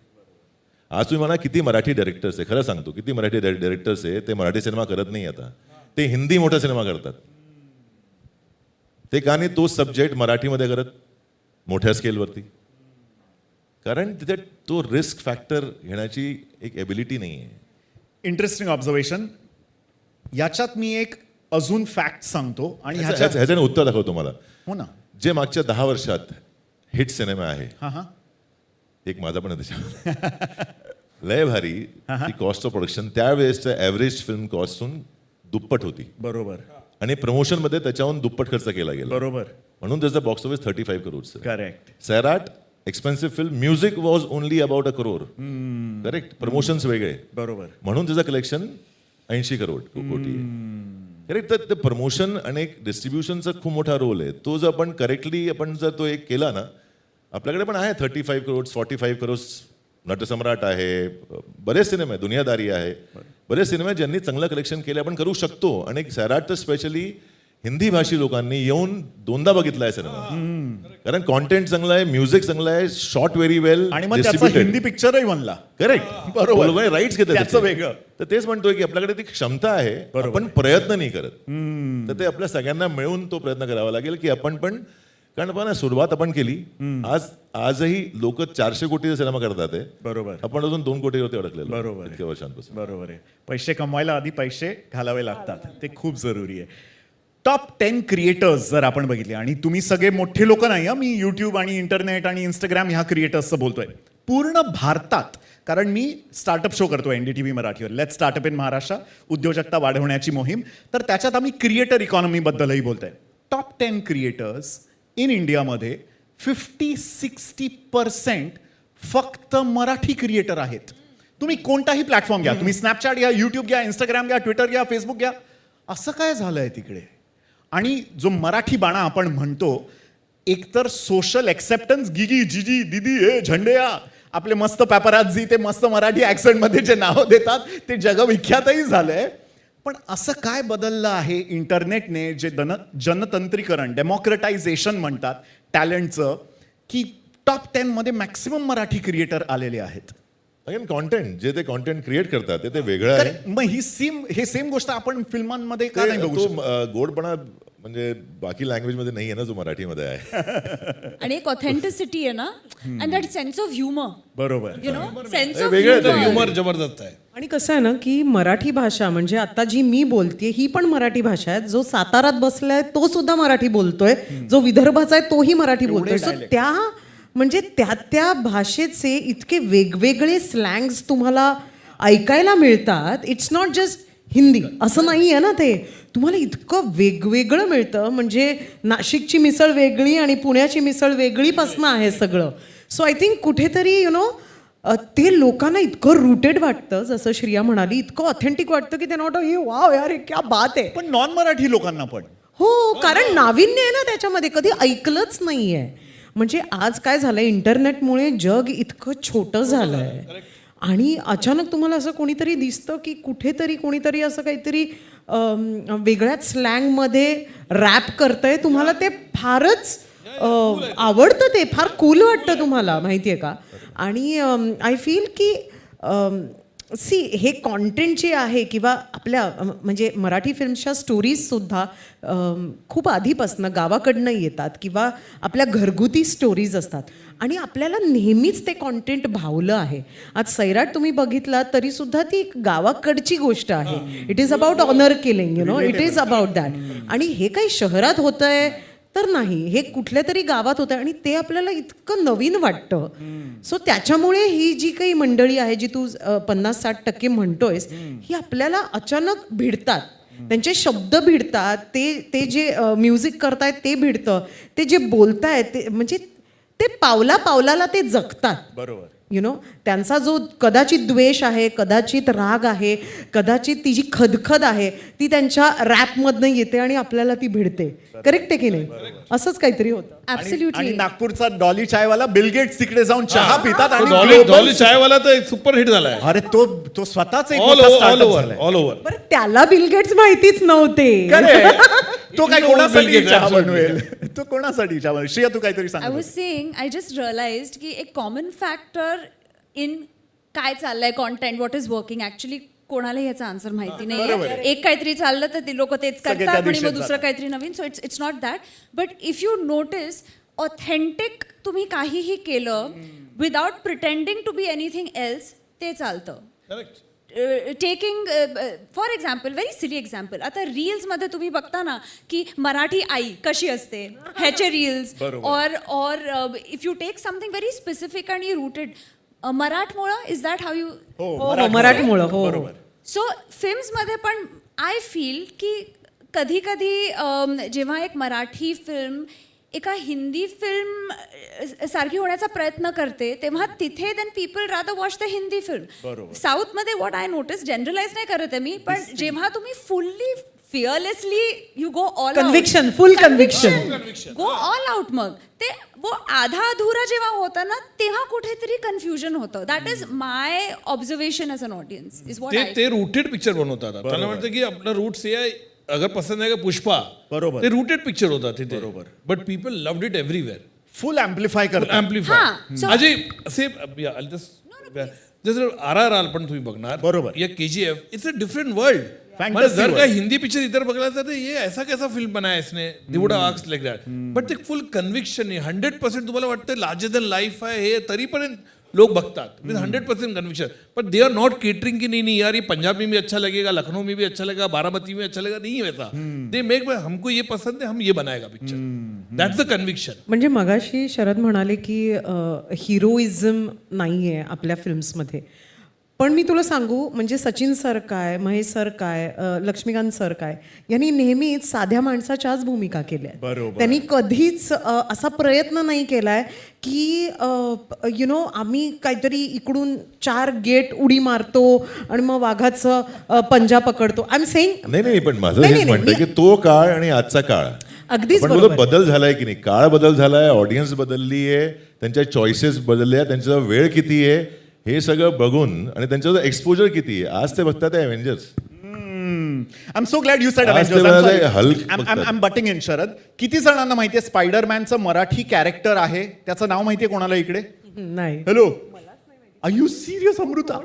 आज तुम्ही म्हणा किती मराठी डायरेक्टर्स आहे, खरं सांगतो किती मराठी डायरेक्टर्स आहे ते मराठी सिनेमा करत नाही आता. ते हिंदी मोठा सिनेमा करतात. ते का नाही तोच सब्जेक्ट मराठीमध्ये करत मोठ्या स्केलवरती? कारण तिथे तो रिस्क फॅक्टर घेण्याची एक एबिलिटी नाही आहे. Interesting observation. याच्यात मी एक अजून फॅक्ट सांगतो आणि ह्याच्यात ह्याच्याने उत्तर दाखवतो मला. हो ना. जे मागच्या 10 वर्षात हिट सिनेमा आहे, हां एक माझा पण आहे त्याच्यावर लय भारी. ती कॉस्ट ऑफ प्रोडक्शन त्यावेळेसच्या ॲव्हरेज फिल्म कॉस्टून दुप्पट होती. बरोबर आणि प्रमोशनमध्ये त्याच्याहून दुप्पट खर्च केला गेला. बरोबर. म्हणून त्याचा box office 35 crore. Correct. Sairat expensive film, music was only about 1 crore. Correct. Promotions वेगळे, बरोबर. म्हणून त्याचं कलेक्शन 80 कोटी. करेक्ट. तर ते प्रमोशन आणि एक डिस्ट्रीब्युशनचा खूप मोठा रोल आहे. तो जर आपण करेक्टली आपण जर तो एक केला ना, आपल्याकडे पण आहे 35 करोड, 45 करोड. नटसम्राट आहे, बरेच सिनेमे आहे, दुनियादारी आहे, बरेच सिनेमे ज्यांनी चांगलं कलेक्शन केलं आपण करू शकतो. आणि सैराट तर स्पेशली हिंदी भाषी लोकांनी येऊन 2दा बघितला आहे सिनेमा. कारण कॉन्टेंट चांगलं आहे, म्युझिक चांगलं आहे, शॉट व्हेरी वेल, आणि मग त्याचा हिंदी पिक्चरही बनला. करेक्ट. बरोबर. राईट्स घेतात त्याचं वेगळं. तर तेच म्हणतोय की आपल्याकडे ती क्षमता आहे, आपण प्रयत्न नाही करत. तर ते आपल्या सगळ्यांना मिळून तो प्रयत्न करावा लागेल की आपण पण. कारण आपण सुरुवात आपण केली. आजही लोक 400 कोटीचा सिनेमा करतात. बरोबर. आपण अजून 2 कोटीवरती अडकलेलो बरोबर. इतक्या वर्षांपासून. बरोबर आहे. पैसे कमवायला आधी पैसे घालावे लागतात, ते खूप जरुरी आहे. टॉप 10 क्रिएटर्स जर आपण बघितले, आणि तुम्ही सगळे मोठे लोक नाही, मी यूट्यूब आणि इंटरनेट आणि इंस्टाग्राम ह्या क्रिएटर्सचं बोलतोय पूर्ण भारतात. कारण मी स्टार्टअप शो करतो NDTV मराठीवर, लेट्स स्टार्टअप इन महाराष्ट्र, उद्योजकता वाढवण्याची मोहीम. तर त्याच्यात आम्ही क्रिएटर इकॉनॉमीबद्दलही बोलतोय. टॉप 10 क्रिएटर्स इन इंडियामध्ये 50-60% फक्त मराठी क्रिएटर आहेत. तुम्ही कोणताही प्लॅटफॉर्म घ्या, तुम्ही स्नॅपचॅट घ्या, यूट्यूब घ्या, इंस्टाग्राम घ्या, ट्विटर घ्या, फेसबुक घ्या. असं काय झालंय तिकडे? आणि जो मराठी बाणा आपण म्हणतो, एकतर सोशल ॲक्सेप्टन्स, गिगी, जिजी, दिदी, हे झंडेया, आपले मस्त पेपराझी ते मस्त मराठी ॲक्सेंटमध्ये जे नावं देतात ते जगविख्यातही झालंय. पण असं काय बदललं आहे इंटरनेटने, जे जनतंत्रीकरण, डेमोक्रेटायझेशन म्हणतात टॅलेंटचं, की टॉप 10 मध्ये मॅक्सिमम मराठी क्रिएटर आलेले आहेत? अगेन कॉन्टेंट, जे ते कॉन्टेंट क्रिएट करतात ते वेगळं आहे. मग ही सेम गोष्ट आपण फिल्मांमध्ये का नाही बघू शकतो? तो गोडपणा म्हणजे बाकी लँग्वेजमध्ये नाही आहे ना, जो मराठीमध्ये आहे. आणि एक ऑथेंटिसिटी आहे ना, and that sense of humour. बरोबर. यु नो, सेन्स ऑफ वेगळं ह्युमर जबरदस्त आहे. आणि कसं आहे ना की मराठी भाषा म्हणजे आता जी मी बोलतेय ही पण मराठी भाषा आहे. जो सातारात बसलाय तो सुद्धा मराठी बोलतोय, जो विदर्भाचा आहे तोही मराठी बोलतोय. सो त्या म्हणजे त्या भाषेचे इतके वेगवेगळे स्लँग्स तुम्हाला ऐकायला मिळतात. इट्स नॉट जस्ट हिंदी असं नाही आहे ना ते. तुम्हाला इतकं वेगवेगळं मिळतं, म्हणजे नाशिकची मिसळ वेगळी आणि पुण्याची मिसळ वेगळीपासनं आहे सगळं. सो आय थिंक कुठेतरी ते लोकांना इतकं रुटेड वाटतं, जसं श्रिया म्हणाली, इतकं ऑथेंटिक वाटतं की ते नॉट हे वाव यार हे क्या बात आहे. पण नॉन मराठी लोकांना पण हो, कारण नाविन्य आहे ना त्याच्यामध्ये, कधी ऐकलंच नाही आहे. म्हणजे आज काय झालंय, इंटरनेटमुळे जग इतकं छोटं झालंय आणि अचानक तुम्हाला असं कोणीतरी दिसतं की कुठेतरी कोणीतरी असं काहीतरी वेगळ्याच स्लँगमध्ये रॅप करतंय, तुम्हाला ते फारच आवडतं, ते फार कूल वाटतं तुम्हाला, माहिती आहे का. आणि आय फील की सी हे कॉन्टेंट जे आहे किंवा आपल्या म्हणजे मराठी फिल्म्सच्या स्टोरीजसुद्धा खूप आधीपासनं गावाकडनं येतात किंवा आपल्या घरगुती स्टोरीज असतात आणि आपल्याला नेहमीच ते कॉन्टेंट भावलं आहे. आज सैराट तुम्ही बघितलात तरीसुद्धा ती एक गावाकडची गोष्ट आहे. It is about honour killing, it is about that. आणि हे काही शहरात होतंय तर नाही, हे कुठल्या तरी गावात होतं आणि ते आपल्याला इतकं नवीन वाटतं. सो त्याच्यामुळे ही जी काही मंडळी आहे जी तू 50-60% म्हणतोयस, ही आपल्याला अचानक भिडतात, त्यांचे शब्द भिडतात, ते जे म्युझिक करतायत ते भिडतं, ते जे बोलतायत ते म्हणजे ते पावला पावलाला ते जगतात. बरोबर. त्यांचा जो कदाचित द्वेष आहे, कदाचित राग आहे, कदाचित ती जी खदखद आहे ती त्यांच्या रॅपमधनं येते आणि आपल्याला ती भिडते. करेक्ट आहे की नाही? असंच काहीतरी होतं. आणि ऍब्सोल्युटली. नागपूरचा डॉली चायवाला बिल गेट्स तिकडे जाऊन चहा पितात आणि डॉली global- चायवाला तर एक सुपर हिट झालाय अरे तो स्वतःच एक ऑल मोठा ओव्हर startup ऑल झालाय. Over all over. बरं, त्याला बिल गेट्स माहितीच नव्हते. Correct. तो काय Bill कोणासाठी Gates, चहा absolutely. बनवेल? तो कोणासाठी चहा बनवेल? श्रिया, तू काहीतरी आय सांग. Was saying, I just realised की एक कॉमन फॅक्टर इन काय चाललंय content, what is working, actually कोणालाही याचा आन्सर माहिती बरोबर नाही. एक काहीतरी चाललं तर ते लोक तेच सगळे त्या करतात आणि दिशेत मग दुसरं जातात. काहीतरी नवीन. So it's not that. But if you notice, authentic तुम्ही काहीही केलं without pretending to be anything else, ते चालतं. Taking for example, very silly example, आता रील्समध्ये तुम्ही बघता ना की मराठी आई कशी असते, ह्याचे रील्स, और if you take something very specific आणि रूटेड, मराठमोळं, इज दॅट हाऊ यू? हो, मराठमोळं. हो, बरोबर. सो फिल्म्समध्ये पण आय फील की कधी कधी जेव्हा एक मराठी फिल्म एका हिंदी फिल्म सारखी होण्याचा प्रयत्न करते, तेव्हा तिथे then people rather watch the Hindi film. साऊथमध्ये व्हॉट आय नोटीस, जनरलाइज नाही करत आहे मी, पण जेव्हा तुम्ही fully fearlessly you go all conviction, full conviction, go all out, मग ते वो आधा अधुरा जेव्हा होतं ना, तेव्हा कुठेतरी कन्फ्युजन होतं. That is my observation as an audience, is what I. ते रूटेड पिक्चर बनवतात. त्यांना वाटतं की आपला रूट्स हे आहे. अगर पसंद आहे का पुष्पा, बरोबर. ते रूटेड पिक्चर होता तिथे. बरोबर. But people loved it everywhere. Full amplify करतात. हां, ऍम्प्लिफाय. so- अजय असे जसं RRR पण तुम्ही बघणार, बरोबर. या KGF, it's a different world. Fantasy जर world. का हिंदी पिक्चर इधर बघला तर ये ऐसा कैसा फिल्म बनाया इसने, they would have asked like that. But ते फुल कन्व्हिक्शन आहे, 100% तुम्हाला वाटतं लार्जर दॅन लाईफ आहे हे, तरी पण लोग बघतात with 100% conviction. But they are not catering की नहीं यार ये पंजाबी में अच्छा लगेगा, लखनऊ में भी अच्छा लगेगा, बारामती में अच्छा लगेगा, नहीं वैसा. दे मेक, हमको ये पसंद है, हम ये बनाएगा पिक्चर. That's the conviction. म्हणजे मगाशी शरद म्हणाले की हिरोइझम नाही आहे आपल्या फिल्म्समध्ये. पण मी तुला सांगू, म्हणजे सचिन सर काय, महेश सर काय, लक्ष्मीकांत सर काय, यांनी नेहमीच साध्या माणसाच्याच भूमिका केल्या. बरोबर. त्यांनी कधीच असा प्रयत्न नाही केलाय की आम्ही काहीतरी इकडून 4 गेट उडी मारतो आणि मग वाघाचं पंजा पकडतो. आय एम सेइंग नाही, पण माझं नाही, हेच नाही, म्हणतं मी- की तो काळ आणि आजचा काळ, अगदीच पण बोलतो बरोबर. बदल झालाय की नाही, काळ बदल झालाय, ऑडियन्स बदलली आहे, त्यांच्या चॉईसेस बदलल्या, त्यांचा वेळ किती आहे हे सगळं बघून आणि त्यांचं एक्सपोजर किती आहे. आज ते बघतात Avengers. I am so glad you said आज ते मला हल्क बघतात. I am butting in Sharad. किती जणांना माहितीये स्पायडरमॅनचं मराठी कॅरेक्टर आहे, त्याचं नाव माहितीये कोणाला इकडे? नाही. Hello, are you serious Amruta?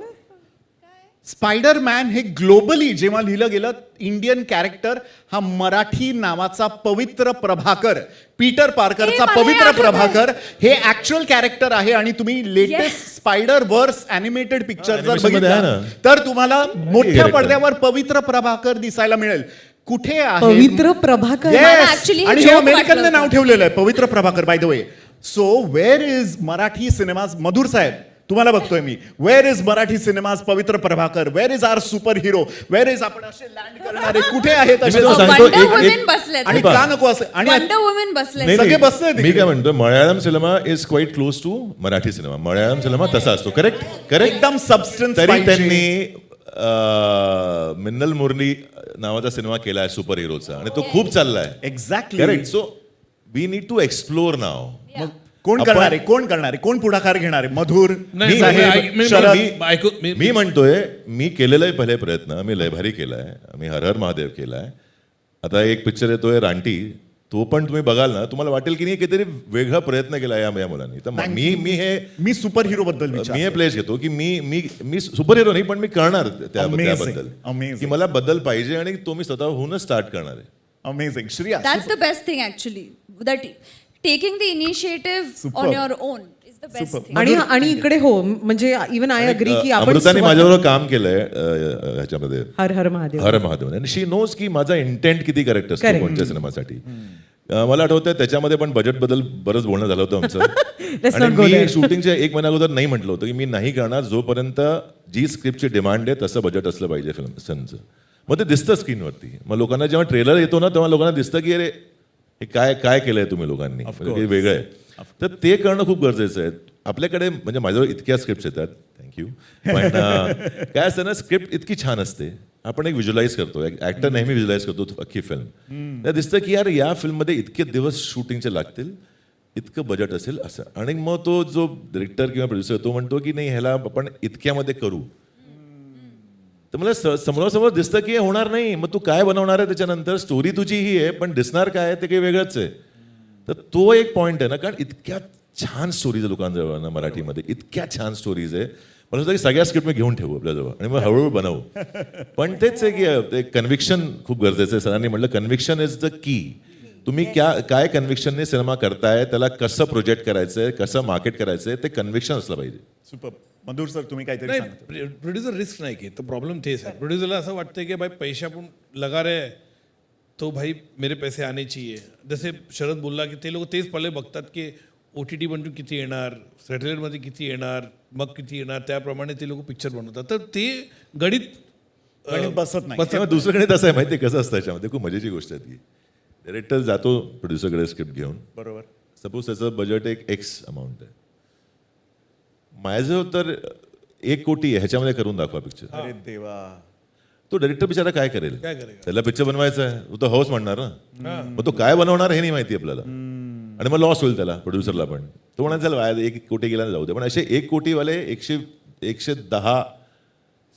Spiderman हे ग्लोबली जेव्हा लिहिलं गेलं, इंडियन कॅरेक्टर हा मराठी नावाचा पवित्र प्रभाकर, पीटर पार्करचा मला हे पवित्र आठवतंय. प्रभाकर हे ऍक्च्युअल कॅरेक्टर आहे. आणि तुम्ही लेटेस्ट स्पायडर वर्स अॅनिमेटेड पिक्चर जर Animation मध्ये आहे बघितलं ना. तर तुम्हाला मोठ्या character. पडद्यावर पवित्र प्रभाकर दिसायला मिळेल. कुठे आहे पवित्र प्रभाकर. Yes. मला actually हे आणि हे joke अमेरिकनने वाटलं नाव ठेवलेलं आहे Pavitra Prabhakar, by the way. So where is Marathi cinemas? Madhur साहेब, तुम्हाला बघतोय मी. Where is Marathi cinemas Pavitra Prabhakar, where is our super hero, where is आपण असे लँड करणारे कुठे आहेत असे? मी सांगतो, वंडर एक- वुमेन बसलेत. आणि का नको असं? आणि वंडर वुमेन बसले. नाही, सगळे नाही. बसलेत मी इकडे. काय म्हणतो, Malayalam cinema is quite close to Marathi cinema. Malayalam cinema तसा असतो. Correct correct. एकदम सबस्टन्स तरी त्यांनी मिन्नल मुरली नावाचा सिनेमा केलाय सुपर हिरोचा आणि तो खूप चाललाय. Exactly. Correct. So we need to explore now. कोण आपण- करणार आहे? कोण करणार आहे? कोण पुढाकार घेणार आहे? मधुर, नाही, साहेब, मी- शरद? मी म्हणतोय, मी केलेला पहिले प्रयत्न, मी लयभारी केलाय, मी हर हर महादेव केलाय. आता एक पिक्चर येतोय रानटी, तो पण तुम्ही बघाल ना, तुम्हाला वाटेल की नाही काहीतरी वेगळा प्रयत्न केला या मुलांनी. तर मी सुपर हिरो बद्दल मी विचार हे प्लेस घेतो की मी सुपर हिरो नाही, पण मी करणार Amazing. त्याबद्दल Amazing. की मला बदल पाहिजे आणि तो मी स्वतःहूनच स्टार्ट करणार आहे. Amazing. Shriya, That's the best thing actually. That taking the initiative Superb. on your own is the best Superb. thing. आणि इकडे हो, म्हणजे इवन आय अग्री की आपण अमृताने स्वतः- माझ्याबरोबर काम केलंय ह्याच्यामध्ये हर हर महादेव. हर महादेव, आणि शी नोज की माझा इंटेंट किती करेक्ट असतो Correct. कोणत्या सिनेमासाठी. मला आठवतं त्याच्यामध्ये पण बजेट बद्दल बरंच बोलणं झालं होतं आमचं. Let's आणि not go मी there. शूटिंगच्या एक महिना अगोदर नाही म्हटलं होतं की मी नाही करणार जोपर्यंत जी स्क्रिप्टची डिमांड आहे तसं बजेट असलं पाहिजे फिल्मचं. मग ते दिसतं स्क्रीनवरती. मग लोकांना जेव्हा ट्रेलर येतो ना तेव्हा लोकांना दिसतं की अरे हे काय काय केलंय तुम्ही लोकांनी, म्हणजे काही वेगळं आहे. तर ते करणं खूप गरजेचं आहे. आपल्याकडे म्हणजे माझ्याजवळ इतक्या स्क्रिप्ट येतात, थँक्यू. पण काय असतं ना, स्क्रिप्ट इतकी छान असते, आपण एक व्हिज्युअलाइज करतो, एक ऍक्टर नेहमी व्हिज्युअलाइज करतो अख्खी फिल्म. त्या दिसतं की यार या फिल्ममध्ये इतके दिवस शूटिंगचे लागतील, इतकं बजेट असेल असं. आणि मग तो जो डिरेक्टर किंवा प्रोड्युसर तो म्हणतो की नाही ह्याला आपण इतक्यामध्ये करू. तर मला समोरासमोर दिसतं की हे होणार नाही. मग तू काय बनवणार आहे त्याच्यानंतर? स्टोरी तुझी ही आहे, पण दिसणार काय ते काही वेगळंच आहे. तर तो एक पॉईंट आहे ना, कारण इतक्या छान स्टोरीज आहे लोकांजवळ ना मराठीमध्ये, इतक्या छान स्टोरीज आहे. मला वाटतं की सगळ्या स्क्रिप्ट मी घेऊन ठेवू आपल्याजवळ आणि मग हळूहळू बनवू. पण तेच आहे की ते कन्व्हिक्शन खूप गरजेचं आहे. सरांनी म्हटलं कन्व्हिक्शन इज द की. तुम्ही काय कन्व्हिक्शनने सिनेमा करताय, त्याला कसं प्रोजेक्ट करायचंय, कसं मार्केट करायचंय, ते कन्व्हिक्शन असलं पाहिजे. सुपर. मधुर सर, तुम्ही काहीतरी नाही, सांगता? प्रोड्युसर रिस्क नाही घेत. तर प्रॉब्लेम तेच आहे. प्रोड्युसरला असं वाटतं की भाई पैसे आपण लगा रहे हैं, तो भाई मेरे पैसे आने चाहिए. जसे शरद बोलला की ते लोक तेच पहिले बघतात की OTT बनून किती येणार, सॅटेलाईटमध्ये किती येणार, मग किती येणार, त्याप्रमाणे ते लोक पिक्चर बनवतात. तर ते गणित गणित बसत नाही. तेव्हा दुसरीकडे तसं आहे माहिती आहे कसं असतं याच्यामध्ये, खूप मजेची गोष्ट आहे ती. डायरेक्टर जातो प्रोड्युसरकडे स्क्रिप्ट घेऊन, बरोबर. सपोज त्याचं बजेट एक एक्स अमाऊंट आहे, माझं तर 1 कोटी आहे, ह्याच्यामध्ये करून दाखवा पिक्चर. अरे देवा. तो डायरेक्टर बिचारा काय करेल? काय करेल? त्याला पिक्चर बनवायचा आहे, तो हौस म्हणणार ना. मग तो काय बनवणार हे नाही माहिती आपल्याला, आणि मग लॉस होईल त्याला, प्रोड्युसरला पण. तो म्हणायचं चल 1 कोटी गेला जाऊ दे. पण असे 1 कोटीवाले 110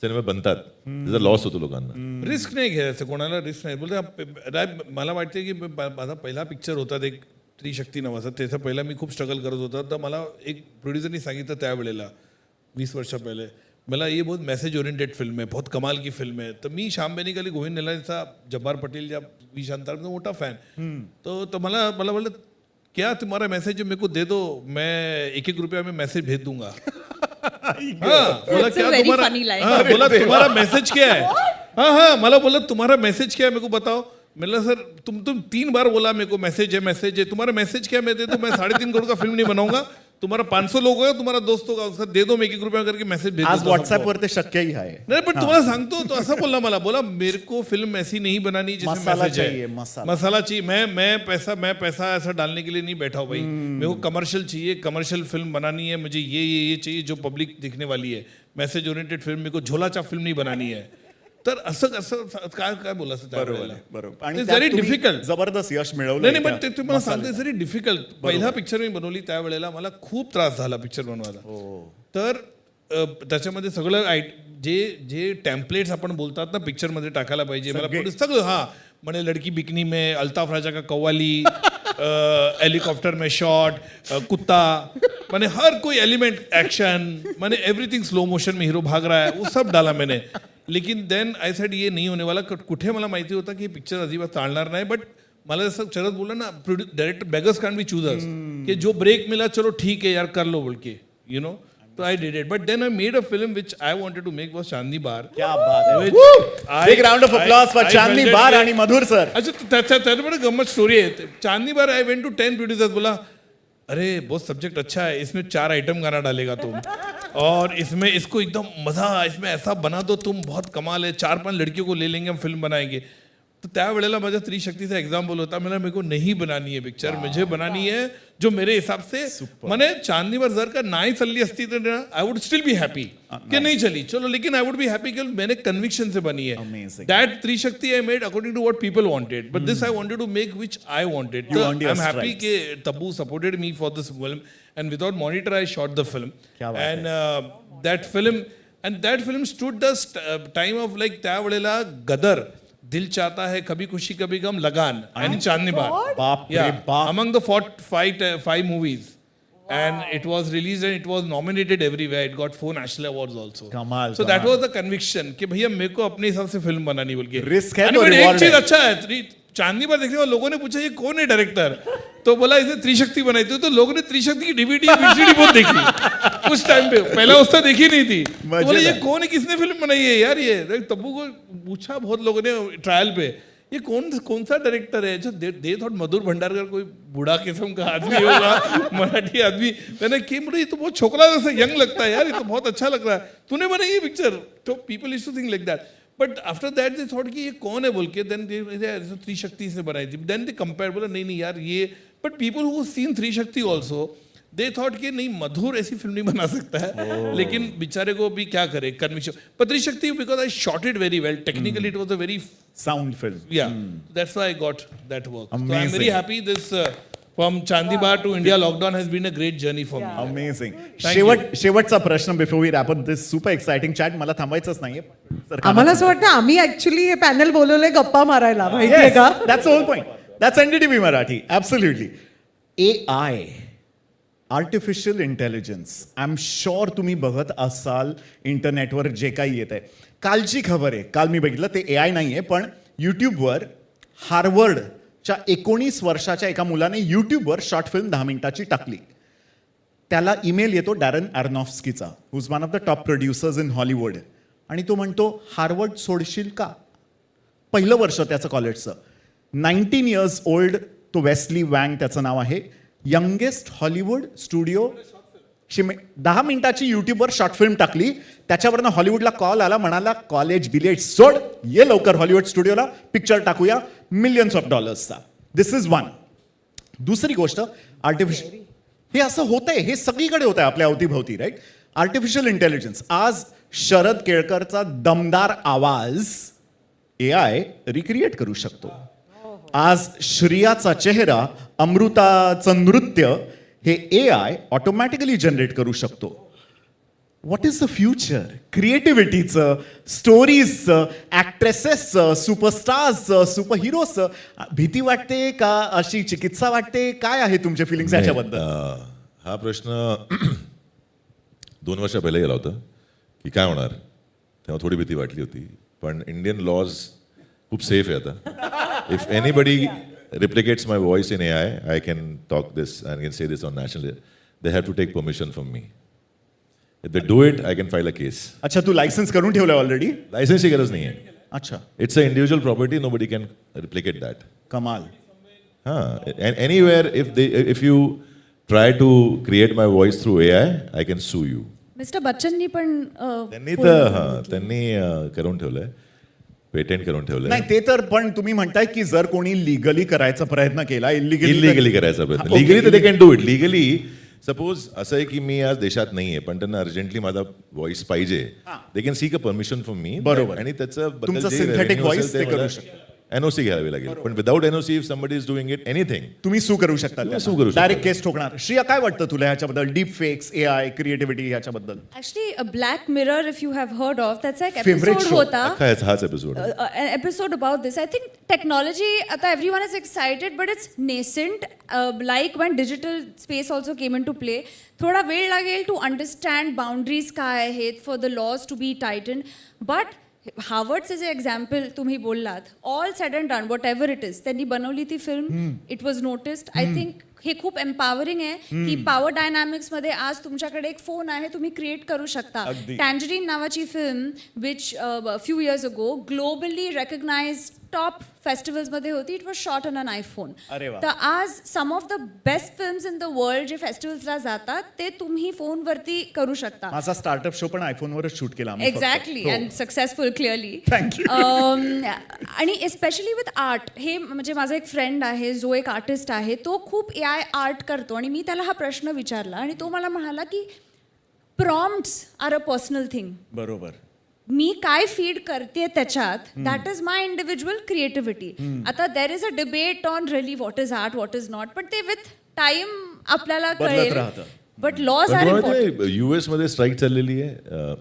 सिनेमे बनतात, त्याचा लॉस होतो लोकांना. रिस्क नाही घ्यायचं, कोणाला रिस्क नाही. बोलतो मला वाटते की माझा पहिला पिक्चर होता एक त्रिशक्ती नावाचा, त्याचा पहिला मी खूप स्ट्रगल करत होता. तर मला एक प्रोड्युसरनी सांगितलं त्यावेळेला 20 वर्षा पहिले, मला ये बहुत मैसेज ओरिएंटेड फिल्म है, बहुत कमाल की फिल्म है. तर मी श्याम बेनेगली, गोविंद निलानीचा, जब्बार पटेल या वी शांतारामचा मोठा फॅन. तो मला बोला क्या तुम्हारा मैसेज मेरे को दे दो, मैं 1-1 रुपया में मैसेज भेज दूंगा. बोला That's a क्या very तुम्हारा, funny line. हाँ, बोला तुम्हारा मैसेज क्या है. हाँ मला बोला तुम्हारा मैसेज क्या है मेरे को बताओ. मैंने सर तुम 3 बार बोला मेरे को मैसेज है, तुम्हारा मैसेज क्या है मैं दे दूं. मैं 3.5 करोड़ का फिल्म नहीं बनाऊंगा, तुम्हारा 500 लोग होगा, तुम्हारा दोस्त होगा, उसका दे दो, मैं 1-1 रुपया करके मैसेज भेज आज देता व्हॉट्सअपवर ते शक्यही आहे. नहीं, पण तुम्हाला सांगतो तो असं बोलला मला, बोला मेरे को फिल्म ऐसी नहीं बनानी जिसमें मसाला मैसेज चाहिए, है. मसाला. मसाला चाहिए. मैं पैसा ऐसा डालने के लिए नहीं बैठा हूँ भाई. मेरे को कमर्शियल चाहिए, कमर्शियल फिल्म बनानी है मुझे, ये चाहिए जो पब्लिक दिखने वाली है. मैसेज ओरिएंटेड फिल्म, मेरे को झोलाचा फिल्म नहीं बनानी है. तर असं काय बोला बरोबर. आणि इट्स त्यात व्हेरी तुम्ही डिफिकल्ट. जबरदस्त यश मिळवलं. नाही पण ते तुम्हाला सांगते व्हेरी डिफिकल्ट. पहिला पिक्चर मी बनवली त्यावेळेला मला खूप त्रास झाला पिक्चर बनवायला. तर त्याच्यामध्ये सगळं जे टेम्पलेट्स आपण बोलतात ना पिक्चरमध्ये टाकायला पाहिजे, मला पुढे सगळं म्हणे लडकी बिकनी में, अल्ताफ राजा का कव्वाली, हेलीकॉप्टर में शॉट, कुत्ता, मैंने हर कोई एलिमेंट, एक्शन, मैंने एवरीथिंग स्लो मोशन में हीरो भाग रहा है, वो सब डाला मैंने. लेकिन देन आई सेड ये नहीं होने वाला. कुठे मला माहिती होतं की पिक्चर अजिबात चालणार नाही. बट मला जसं शरद बोलला ना, director beggars can't be choosers, कि जो ब्रेक मिला चलो ठीक है यार कर लो बोल के, यू नो. तो I did it. But then I made a film which I wanted to make was Chandni Bar. क्या बात है. Big round of applause for Chandni Bar आणि मधुर सर. अच्छा, त्याच्यामध्ये गम्मत स्टोरी आहे. Chandni Bar I went to 10 producers, बोला अरे बहुत सब्जेक्ट अच्छा है, इसमें 4 आइटम गाना डालेगा तुम. और इसमें इसको एकदम मजा, इसमें ऐसा बना दो तुम, बहुत कमाल है, 4-5 लड़कियों को ले लेंगे हम, फिल्म बनाएंगे. तर त्यावेळेला माझा स्त्री शक्तीचा एक्झाम्पल होता. मला मेरे को नहीं बनानी है पिक्चर, मुझे बनानी है जो मेरे हिसाब से मैंने चांदनीवर जर का नाही चालली असती तर I would still be happy कि नहीं चली, चलो, लेकिन आई वुड बी हैप्पी कि मैंने कन्विक्शन से बनी है. Amazing. That stree shakti I made according to what people wanted, but this I wanted to make which I wanted. You earned I your am happy stripes. कि Tabu supported me for this film, and without monitor I shot the film. क्या बात And that film stood the time of like त्यावेळेला गदर, दिल चाहता है, कभी खुशी कभी गम, लगान and Chandni बार. बाप रे Yeah, बाप. among the five movies. And it was released and it was nominated everywhere. It got 4 national awards also. कमाल, So that कमाल. was the conviction कि भैया मेरे को अपने हिसाब से फिल्म बनानी बोल के. Risk है And तो but reward एक चीज है. अच्छा है, चांदनी पर देखने वाले लोगों ने पूछा ये कौन है डायरेक्टर, तो बोला इसे त्रिशक्ति बनाई थी. तो लोगों ने त्रिशक्ति की डीवीडी वीसीडी बहुत देखी उस टाइम पे, पहला उसने देखी नहीं थी. तो बोला ये मजेदार. कौन है, किसने फिल्म बनाई है यार ये. तब्बू को पूछा बहुत लोगों ने ट्रायल पे, ये कौन सा डायरेक्टर है. जो दे थॉट मधुर भंडारकर कोई बूढ़ा किस्म का आदमी होगा, मराठी आदमी. मैंने कि मुझे ये तो बहुत छोकरा जैसा यंग लगता है यार, ये तो बहुत अच्छा लग रहा है, तूने बनाई ये पिक्चर. तो people used to think like that. But after that they thought कि ये कौन है बोल के, देन त्रिशक्ति से बनाई थी. देन दे कंपेयर, बोला नहीं यार ये. But people who seen Trishakti also they thought कि नहीं मधुर ऐसी फिल्म नहीं बना सकता है, लेकिन बेचारे को भी क्या करे कन्विक्शन. पर Trishakti because I shot it very well, technically it was a very, sound film. yeah, that's why I got that work. So I'm Amazing. very happy. This from Chandibar to India lockdown has been a great journey for me. Amazing. Thank शेवटचा प्रश्न before we wrap up this super exciting chat. मला थांबायचंच नाहीये. आम्हाला असं वाटतं आम्ही actually हे पॅनल बोलवलंय गप्पा मारायला, माहितीये का? That's whole point. That's NDTV Marathi. Absolutely. AI, artificial intelligence, I am sure तुम्ही बघत असाल इंटरनेटवर जे काही येत आहे. कालची खबर आहे, काल मी बघितलं, ते AI नाही आहे, पण यूट्यूबवर हार्वर्डच्या 19 वर्षाच्या एका मुलाने यूट्यूबवर शॉर्ट फिल्म 10 मिनिटाची टाकली. त्याला ईमेल येतो डॅरन ॲरोनॉफ्स्कीचा, who is one of the top producers in Hollywood, आणि तो म्हणतो हार्वर्ड सोडशील का. पहिलं वर्ष त्याचं कॉलेजचं. 19 इयर्स ओल्ड तो वेस्ली वँग त्याचं नाव आहे. Youngest Hollywood studio. 10 मिनिटाची यूट्यूबवर शॉर्ट फिल्म टाकली, त्याच्यावरनं हॉलिवूडला कॉल आला, म्हणाला कॉलेज बिलेट सोड, ये लवकर हॉलिवूड स्टुडिओला, पिक्चर टाकूया मिलियन्स ऑफ डॉलर्सचा. दिस इज वन. दुसरी गोष्ट, आर्टिफिशियल, हे असं होतंय, हे सगळीकडे होत आहे आपल्या अवतीभोवती, राईट. Artificial intelligence. आज शरद केळकरचा दमदार आवाज AI रिक्रिएट करू शकतो. आज श्रियाचा चेहरा, अमृताचं नृत्य हे AI ऑटोमॅटिकली जनरेट करू शकतो. What is the future? क्रिएटिव्हिटीचं, स्टोरीजचं, ॲक्ट्रेसेसचं, सुपरस्टार्सचं, सुपर हिरोजचं. भीती वाटते का, अशी चिकित्सा वाटते, काय आहे तुमचे फिलिंग्स याच्याबद्दल? हा प्रश्न 2 वर्ष पहिले गेला होता की काय होणार, तेव्हा थोडी भीती वाटली होती. पण इंडियन लॉज खूप सेफ आहे आता. If anybody replicates my voice in AI, I can talk this and can say this on national. They have to take permission from me. If they do it, I can file a case. अच्छा, तू licence करून ठेवलं already? लायसन्सची गरज नाही आहे. अच्छा, It's an individual property. Nobody can replicate that. कमाल. And anywhere, if you try to create my voice through AI, I can sue you. Mister बच्चननी पण त्यांनी करून ठेवलंय, पेटेंट करून ठेवलंय. नाही ते तर, पण तुम्ही म्हणताय की जर कोणी लिगली करायचा प्रयत्न केला, इलिगली करायचा प्रयत्न, Okay. लिगली तर they can do it. Legally suppose असं आहे की मी आज देशात नाहीये, पण त्यांना अर्जंटली माझा व्हॉइस पाहिजे, they can seek a permission from me. बरोबर. आणि त्याचं तुमचं synthetic voice ते करू शकतात. एनओसी घ्यावी लागेल. पण without NOC if somebody is doing it anything, तुम्ही सू करू शकता, sue करू शकता. डायरेक्ट केस ठोकणार. श्रिया, काय वाटतं तुला ह्याच्याबद्दल, डीप फेक्स, AI, क्रिएटिव्हिटी ह्याच्याबद्दल? Actually black mirror, if you have heard of, त्याचा एक Favorite एपिसोड show. होता. हाच episode. Episode about this. I think technology, आता everyone is excited, but it's nascent. Like one digital space also came into play. थोडा वेळ लागेल to understand boundaries काय आहेत, for the laws to be tighten. But हार्वर्डचे जे example तुम्ही बोललात, all said and done, what ever it is, त्यांनी बनवली ती film, it was noticed. I think हे खूप एम्पॉवरिंग आहे की पॉवर डायनॅमिक्समध्ये आज तुमच्याकडे एक फोन आहे, तुम्ही क्रिएट करू शकता. अगदी. टँजरीन नावाची film which few years ago globally recognize top फेस्टिवल्समध्ये होती. It was shot on an iPhone. अरे वा. तर आज some of the best films in the world जे फेस्टिवल्सला जातात ते तुम्ही फोनवरती करू शकता. माझा स्टार्टअप शो पण आयफोनवरच शूट केला आम्ही फक्त. एक्झॅक्टली हो. And successful clearly. Thank you. आणि एस्पेशली विथ आर्ट, हे म्हणजे माझा एक फ्रेंड आहे जो एक आर्टिस्ट आहे, तो खूप AI आर्ट करतो आणि मी त्याला हा प्रश्न विचारला आणि तो मला म्हणाला की prompts are a personal thing. बरोबर. मी काय फीड करते त्याच्यात, that is my individual creativity. आता there is a debate on really what is art, what is not, पण ते विथ टाइम आपल्याला बदलत कळेल. राहतं. But laws are important. US मध्ये स्ट्राईक चाललेली आहे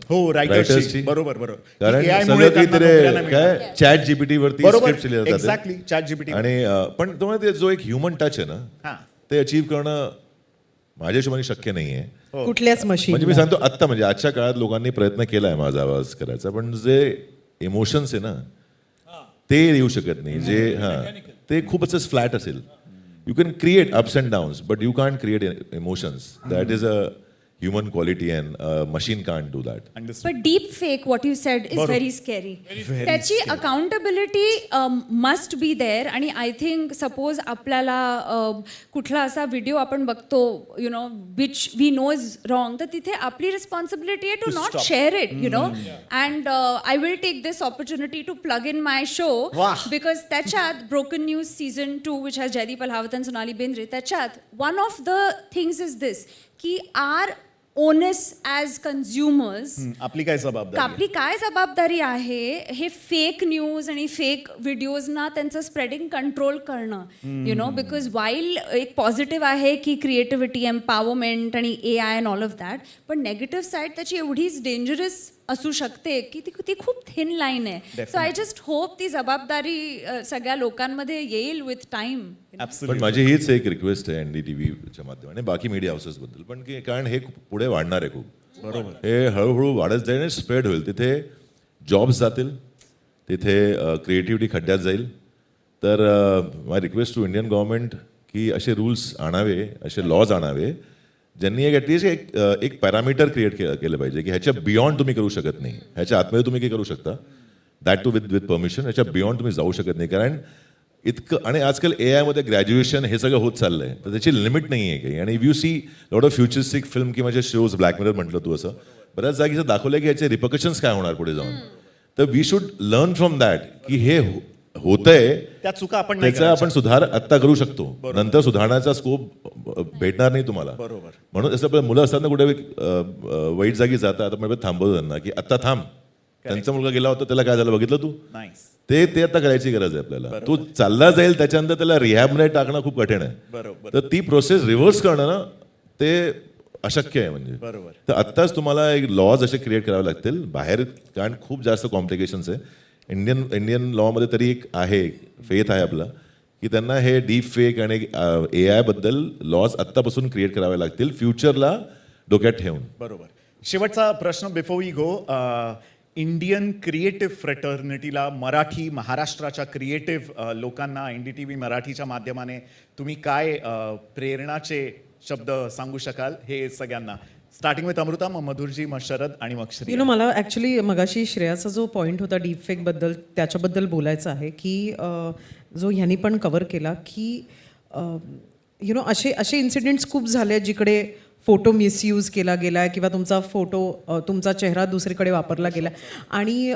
हो, writersची. रायटर्सची. बरोबर. कारण AI सगळं मुळे काही त्यांना नोकऱ्या नाही मिळणार. काय चॅट जीपीटी वरती बरोबर. स्क्रिप्ट लिहिल्या जातात. Exactly. ChatGPT. आणि पण तुम्हाला ते जो एक ह्युमन टच आहे हा. ना, ते अचीव्ह करणं माझ्या हिशोबाने शक्य नाहीये. कुठल्याच मशीन म्हणजे मी सांगतो आत्ता म्हणजे आजच्या काळात लोकांनी प्रयत्न केलाय माझा आवाज करायचा, पण जे इमोशन्स आहे ना ते येऊ शकत नाही. जे ते खूपच फ्लॅट असेल. You can create ups and downs but you can't create emotions. That is a human quality and machine can't do that. Understood. But deep fake, what you said, is very scary. त्याची accountability must be there. आणि I think suppose आपल्याला कुठला असा video आपण बघतो you know which we know is wrong, तर तिथे आपली रिस्पॉन्सिबिलिटी आहे to not share it you know. And I will take this opportunity to plug in my show, वाह. बिकॉज त्याच्यात broken news season 2 which has Jaideep Ahlawat and Sonali Bendre, त्याच्यात one of the things is this की our onus as consumers, आपली काय जबाबदारी आहे? आपली काय जबाबदारी आहे हे फेक न्यूज आणि फेक व्हिडिओजना त्यांचं स्प्रेडिंग कंट्रोल करणं. यु नो, बिकॉज वाईल एक पॉझिटिव्ह आहे की क्रिएटिव्हिटी, एम्पॉवरमेंट आणि AI and all of that, पण नेगेटिव्ह साईड त्याची एवढीच डेंजरस असू शकते की ती खूप थिन लाईन आहे. सो आय जस्ट होप ती जबाबदारी सगळ्या लोकांमध्ये येईल विथ टाइम. पण Absolutely. माझी हीच एक रिक्वेस्ट आहे NDTVच्या माध्यमाने बाकी मीडिया हाऊसेस बद्दल पण की कारण हे पुढे वाढणार आहे खूप. बरोबर. हे हळूहळू वाढत जाईल आणि स्प्रेड होईल. तिथे जॉब्स जातील, तिथे क्रिएटिव्हिटी खड्ड्यात जाईल. तर माय रिक्वेस्ट टू इंडियन गव्हर्नमेंट की असे रूल्स आणावे, असे लॉज आणावे ज्यांनी एक ॲटलिस्ट एक पॅरामीटर क्रिएट केलं पाहिजे की ह्याच्या बियॉन्ड तुम्ही करू शकत नाही. ह्याच्या आतमध्ये तुम्ही काही करू शकता, दॅट टू विथ परमिशन. ह्याच्या बियॉन्ड तुम्ही जाऊ शकत नाही. कारण इतकं आणि आजकाल AI मध्ये ग्रॅज्युएशन हे सगळं होत चाललंय, तर त्याची लिमिट नाही आहे काही. आणि if you see lot of futuristic film किंवा जे शोज, ब्लॅक मिरर म्हटलं तू, असं बऱ्याच जागीचं दाखवलं की ह्याचे रिपकशन्स काय होणार पुढे जाऊन. तर we should learn from that की हे होतंय, त्या चुका आपण नाही त्याचा आपण सुधार आत्ता करू शकतो. नंतर सुधारण्याचा स्कोप भेटणार नाही तुम्हाला. बरोबर. म्हणून असं आपल्या मुलं असताना कुठे वाईट जागी जातात, आपण थांबवतो त्यांना की आत्ता थांब. त्यांचा मुलगा गेला होता, त्याला काय झालं बघितलं तू. Nice. ते आता करायची गरज आहे आपल्याला. तो चालला जाईल त्याच्यानंतर त्याला रिहॅबमध्ये टाकणं खूप कठीण आहे. बरोबर. तर ती प्रोसेस रिव्हर्स करणं ना ते अशक्य आहे म्हणजे. बरोबर. तर आत्ताच तुम्हाला एक लॉज असे क्रिएट करावे लागतील बाहेर, कारण खूप जास्त कॉम्प्लिकेशन्स आहे. इंडियन लॉमध्ये तरी एक आहे, फेथ आहे आपला की त्यांना हे डीप फेक आणि AI बद्दल लॉज आत्तापासून क्रिएट करावे लागतील फ्युचरला डोक्यात ठेवून. बरोबर. शेवटचा प्रश्न before we go. Indian creative फ्रेटर्निटीला, मराठी महाराष्ट्राच्या क्रिएटिव्ह लोकांना NDTV मराठीच्या माध्यमाने तुम्ही काय प्रेरणाचे शब्द सांगू शकाल हे सगळ्यांना? स्टार्टिंग विथ अमृता, मग मधुरजी, मग शरद आणि मग श्री. मला ॲक्च्युली मगाशी श्रेयाचा जो पॉईंट होता डीपफेकबद्दल, त्याच्याबद्दल बोलायचं आहे की जो ह्यांनी पण कवर केला की असे इन्सिडेंट्स खूप झाले जिकडे फोटो मिसयूज केला गेला किंवा तुमचा फोटो, तुमचा चेहरा दुसरीकडे वापरला गेला. आणि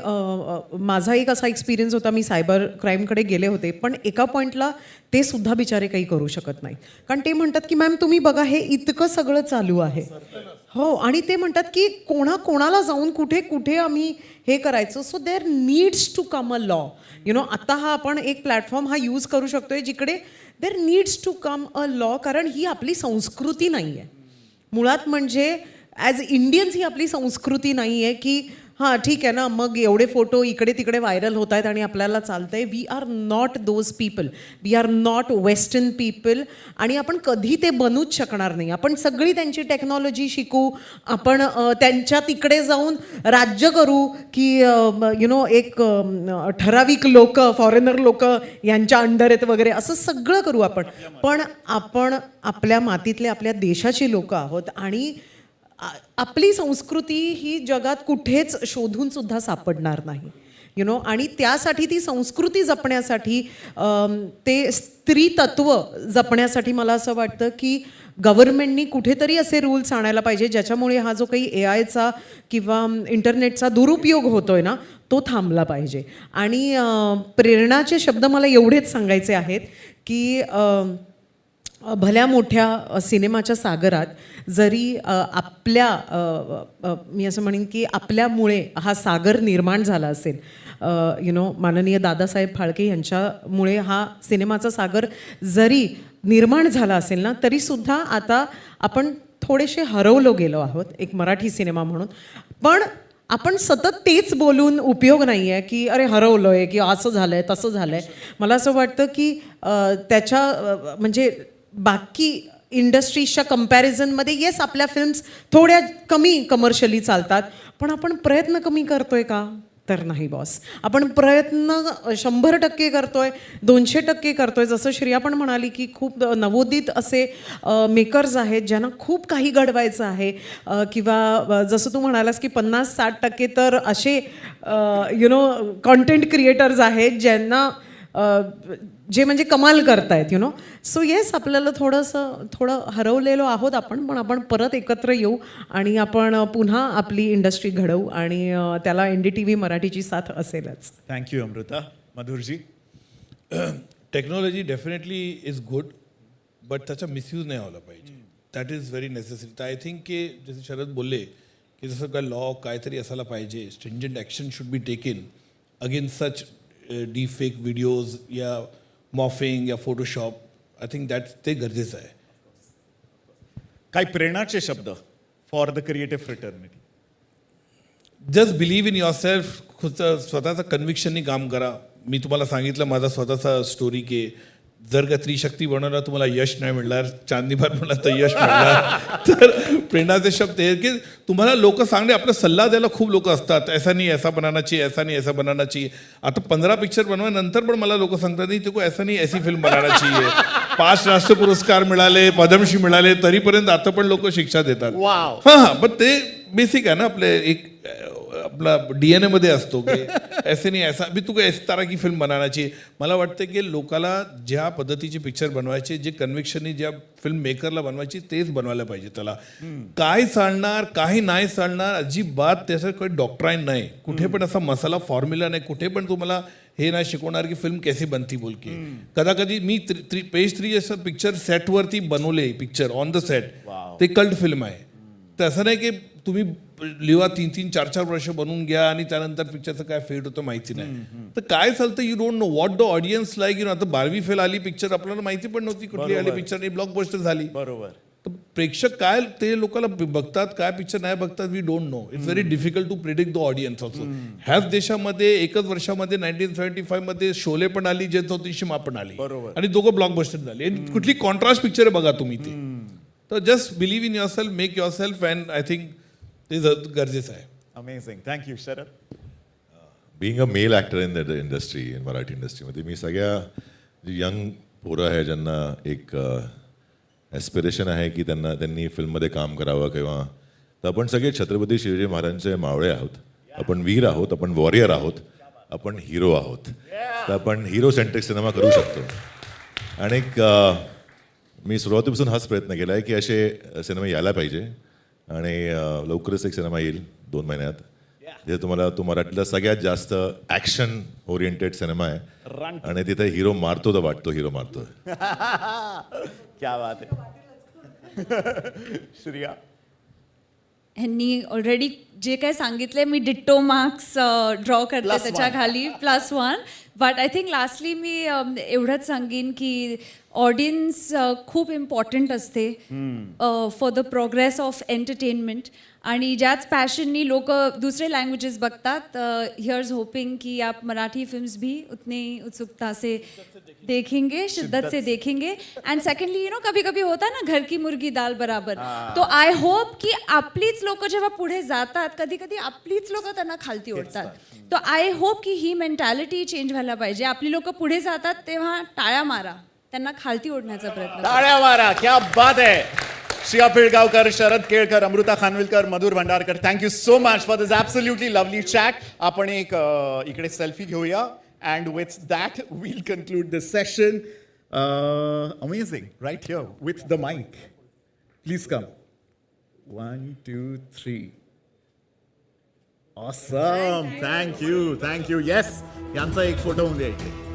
माझा एक असा एक्सपिरियन्स होता, मी सायबर क्राईमकडे गेले होते, पण एका पॉईंटला ते सुद्धा बिचारे काही करू शकत नाही. कारण ते म्हणतात की मॅम तुम्ही बघा हे इतकं सगळं चालू आहे. हो, आणि ते म्हणतात की कोणाला जाऊन कुठे कुठे आम्ही हे करायचं. So there needs to come a law. आता हा आपण एक प्लॅटफॉर्म हा यूज करू शकतोय जिकडे there needs to come a law, कारण ही आपली संस्कृती नाही आहे मुळात. म्हणजे ॲज इंडियन्स ही आपली संस्कृती नाही आहे की हां ठीक आहे ना, मग एवढे फोटो इकडे तिकडे व्हायरल होत आहेत आणि आपल्याला चालतंय. We are not those people, we are not western people, आणि आपण कधी ते बनूच शकणार नाही. आपण सगळी त्यांची टेक्नॉलॉजी शिकू, आपण त्यांच्या तिकडे जाऊन राज्य करू, की एक ठराविक लोक, फॉरेनर लोक यांच्या अंडर आहेत वगैरे, असं सगळं करू आपण. पण आपण आपल्या मातीतले, आपल्या देशाची लोक आहोत, आणि आपली संस्कृती ही जगात कुठेच शोधून सुद्धा सापडणार नाही, आणि त्यासाठी ती संस्कृती जपण्यासाठी, ते स्त्री तत्व जपण्यासाठी मला असं वाटतं की गव्हर्नमेंटनी कुठेतरी असे रूल्स आणायला पाहिजे ज्याच्यामुळे हा जो काही AIचा किंवा इंटरनेटचा दुरुपयोग होतोय ना, तो थांबला पाहिजे. आणि प्रेरणाचे शब्द मला एवढेच सांगायचे आहेत की भल्या मोठ्या सिनेमाच्या सागरात जरी मी असं म्हणेन की आपल्यामुळे हा सागर निर्माण झाला असेल, माननीय दादासाहेब फाळके यांच्यामुळे हा सिनेमाचा सागर जरी निर्माण झाला असेल ना, तरीसुद्धा आता आपण थोडेसे हरवलो गेलो आहोत एक मराठी सिनेमा म्हणून. पण आपण सतत तेच बोलून उपयोग नाही आहे की अरे हरवलो आहे, की असं झालं आहे तसं झालं आहे. मला असं वाटतं की त्याच्या म्हणजे बाकी इंडस्ट्रीजच्या कम्पॅरिझनमध्ये येस आपल्या फिल्म्स थोड्या कमी कमर्शियली चालतात, पण आपण प्रयत्न कमी करतोय का? तर नाही बॉस. आपण प्रयत्न 100% करतोय, 200% करतोय. जसं श्रेया पण म्हणाली की खूप नवोदित असे मेकर्स आहेत ज्यांना खूप काही घडवायचं आहे, किंवा जसं तू म्हणालास की 50-60% तर असे कॉन्टेंट क्रिएटर्स आहेत ज्यांना जे म्हणजे कमाल करतायत. सो येस, आपल्याला थोडं हरवलेलो आहोत आपण, पण आपण परत एकत्र येऊ आणि आपण पुन्हा आपली इंडस्ट्री घडवू, आणि त्याला NDTV मराठीची साथ असेलच. Thank you Amruta. मधुरजी. Technology definitely is good, but त्याचा मिसयूज नाही व्हायला पाहिजे. That is very necessary. तर आय थिंक की जसे शरद बोलले की जसं काय लॉ काहीतरी असायला पाहिजे, stringent action should be taken against such deep fake videos या मॉर्फिंग या फोटोशॉप. आय थिंक दॅट ते गरजेचं आहे. काही प्रेरणाचे शब्द for the creative fraternity. Just believe in yourself. स्वतःचं कन्व्हिक्शननी काम करा. मी तुम्हाला सांगितलं माझा स्वतःचा स्टोरी की जर का त्रिशक्ती बनवला तुम्हाला यश नाही मिळणार, चांदीबार म्हणला तर यश मिळणार. तर प्रेरणाचे शब्द हे की तुम्हाला लोक सांगणे, आपला सल्ला द्यायला खूप लोक असतात, ऐसा नाही ऐसा बनाना चाहिए, ऐसा नाही ऐसा बनाना चाहिए. आता 15 पिक्चर बनवल्यानंतर पण मला लोक सांगतात नाही तुको ऐसा नाही ऐसी फिल्म बनाना चाहिए. 5 राष्ट्र पुरस्कार मिळाले, पद्मश्री मिळाले, तरीपर्यंत आता पण लोक शिक्षा देतात. Wow. हां, पण ते बेसिक आहे ना, आपले एक आपला DNA मध्ये असतो की ऐसे नाही ऐसा भी तुका इस तरह की फिल्म बनायची. मला वाटतं की लोकाला ज्या पद्धतीचे पिक्चर बनवायचे, जे कन्व्हिक्शननी ज्या फिल्म मेकरला बनवायची तेच बनवायला पाहिजे. त्याला काय चालणार काही नाही चालणार अजिबात त्याचं काही डॉक्ट्राईन नाही, कुठे पण असा मसाला फॉर्म्युला नाही, कुठे पण तुम्हाला हे नाही शिकवणार की फिल्म कैसी बनती बोल के. कदाकधी मी पेज 3 असं पिक्चर सेटवरती बनवले, पिक्चर ऑन द सेट, ते कल्ट फिल्म आहे. तर असं नाही की तुम्ही लिहा 3-3, 4-4 वर्ष बनवून घ्या आणि त्यानंतर पिक्चरचं काय फेट होतं माहिती नाही. तर काय चालतं you don't know what the audience like. आता 12वी फेल आली पिक्चर, आपल्याला माहिती पण नव्हती कुठली आली पिक्चर आणि ब्लॉकबस्टर झाली. बरोबर. तर प्रेक्षक काय ते लोकांना बघतात, काय पिक्चर नाही बघतात, we don't know. It's very difficult to predict the audience also. ह्याच देशामध्ये एकच वर्षामध्ये 1975 मध्ये शोले पण आली, जे 34 पण आली, आणि दोघं ब्लॉकबस्टर झाले. आणि कुठली कॉन्ट्रास्ट पिक्चर बघा तुम्ही ते. तर just believe in yourself, make yourself, and I think ते गरजेचं आहे. Amazing. Thank you Sharad. Being a male actor in the industry, in Marathi इंडस्ट्रीमध्ये मी सगळ्या जी यंग पोरं आहे ज्यांना एक ॲस्पिरेशन आहे की त्यांनी फिल्ममध्ये काम करावं किंवा, तर आपण सगळे छत्रपती शिवाजी महाराजांचे मावळे आहोत, आपण वीर आहोत, आपण वॉरियर आहोत, आपण हिरो आहोत. तर आपण हिरो सेंट्रिक सिनेमा करू शकतो. आणि मी सुरुवातीपासून हाच प्रयत्न केला आहे की असे सिनेमे यायला पाहिजे, आणि लवकरच एक सिनेमा येईल 2 महिन्यात, जिथे तुम्हाला तो मराठीला सगळ्यात जास्त ॲक्शन ओरिएंटेड सिनेमा आहे, आणि तिथे हिरो मारतो तर वाटतो हिरो मारतो. क्या बात आहे. श्रिया. ह्यांनी ऑलरेडी जे काय सांगितले मी डिट्टो मार्क्स ड्रॉ करते त्याच्या खाली +1. बट आय थिंक लास्टली मी एवढंच सांगेन की ऑडियन्स खूप इम्पॉर्टंट असते for the progress of entertainment. आणि ज्याच पॅशननी लोक दूसरे लैंग्वेजेस बघतात. हियर्स होपिंग कि आप मराठी फिल्म्स भी उतने उत्सुकता से देखेंगे, शिद्दत से देखेंगे. एंड सेकंडली कभी कभी होता है ना घर की मुर्गी दाल बराबर. तो आय होप की आपलीच लोक जेव्हा पुढे जातात कधी कधी आपलीच लोक त्यांना खालती ओढतात. तो आय होप की ही मेंटॅलिटी चेंज व्हायला पाहिजे. आपली लोक पुढे जातात तेव्हा टाळ्या मारा, त्यांना खालती ओढण्याचा प्रयत्न करा. टाळ्या मारा, क्या बात आहे. Shriya Pilgaonkar, Sharad Kelkar, Amruta Khanvilkar, Madhur Bhandarkar, thank you so much for this absolutely lovely chat. आपण एक इकडे सेल्फी घेऊया and with that will conclude this session. Amazing, right here with the mike. Please come. 1 2 3. Awesome, thank you. Yes, यांचा एक फोटो होऊन द्या इकडे.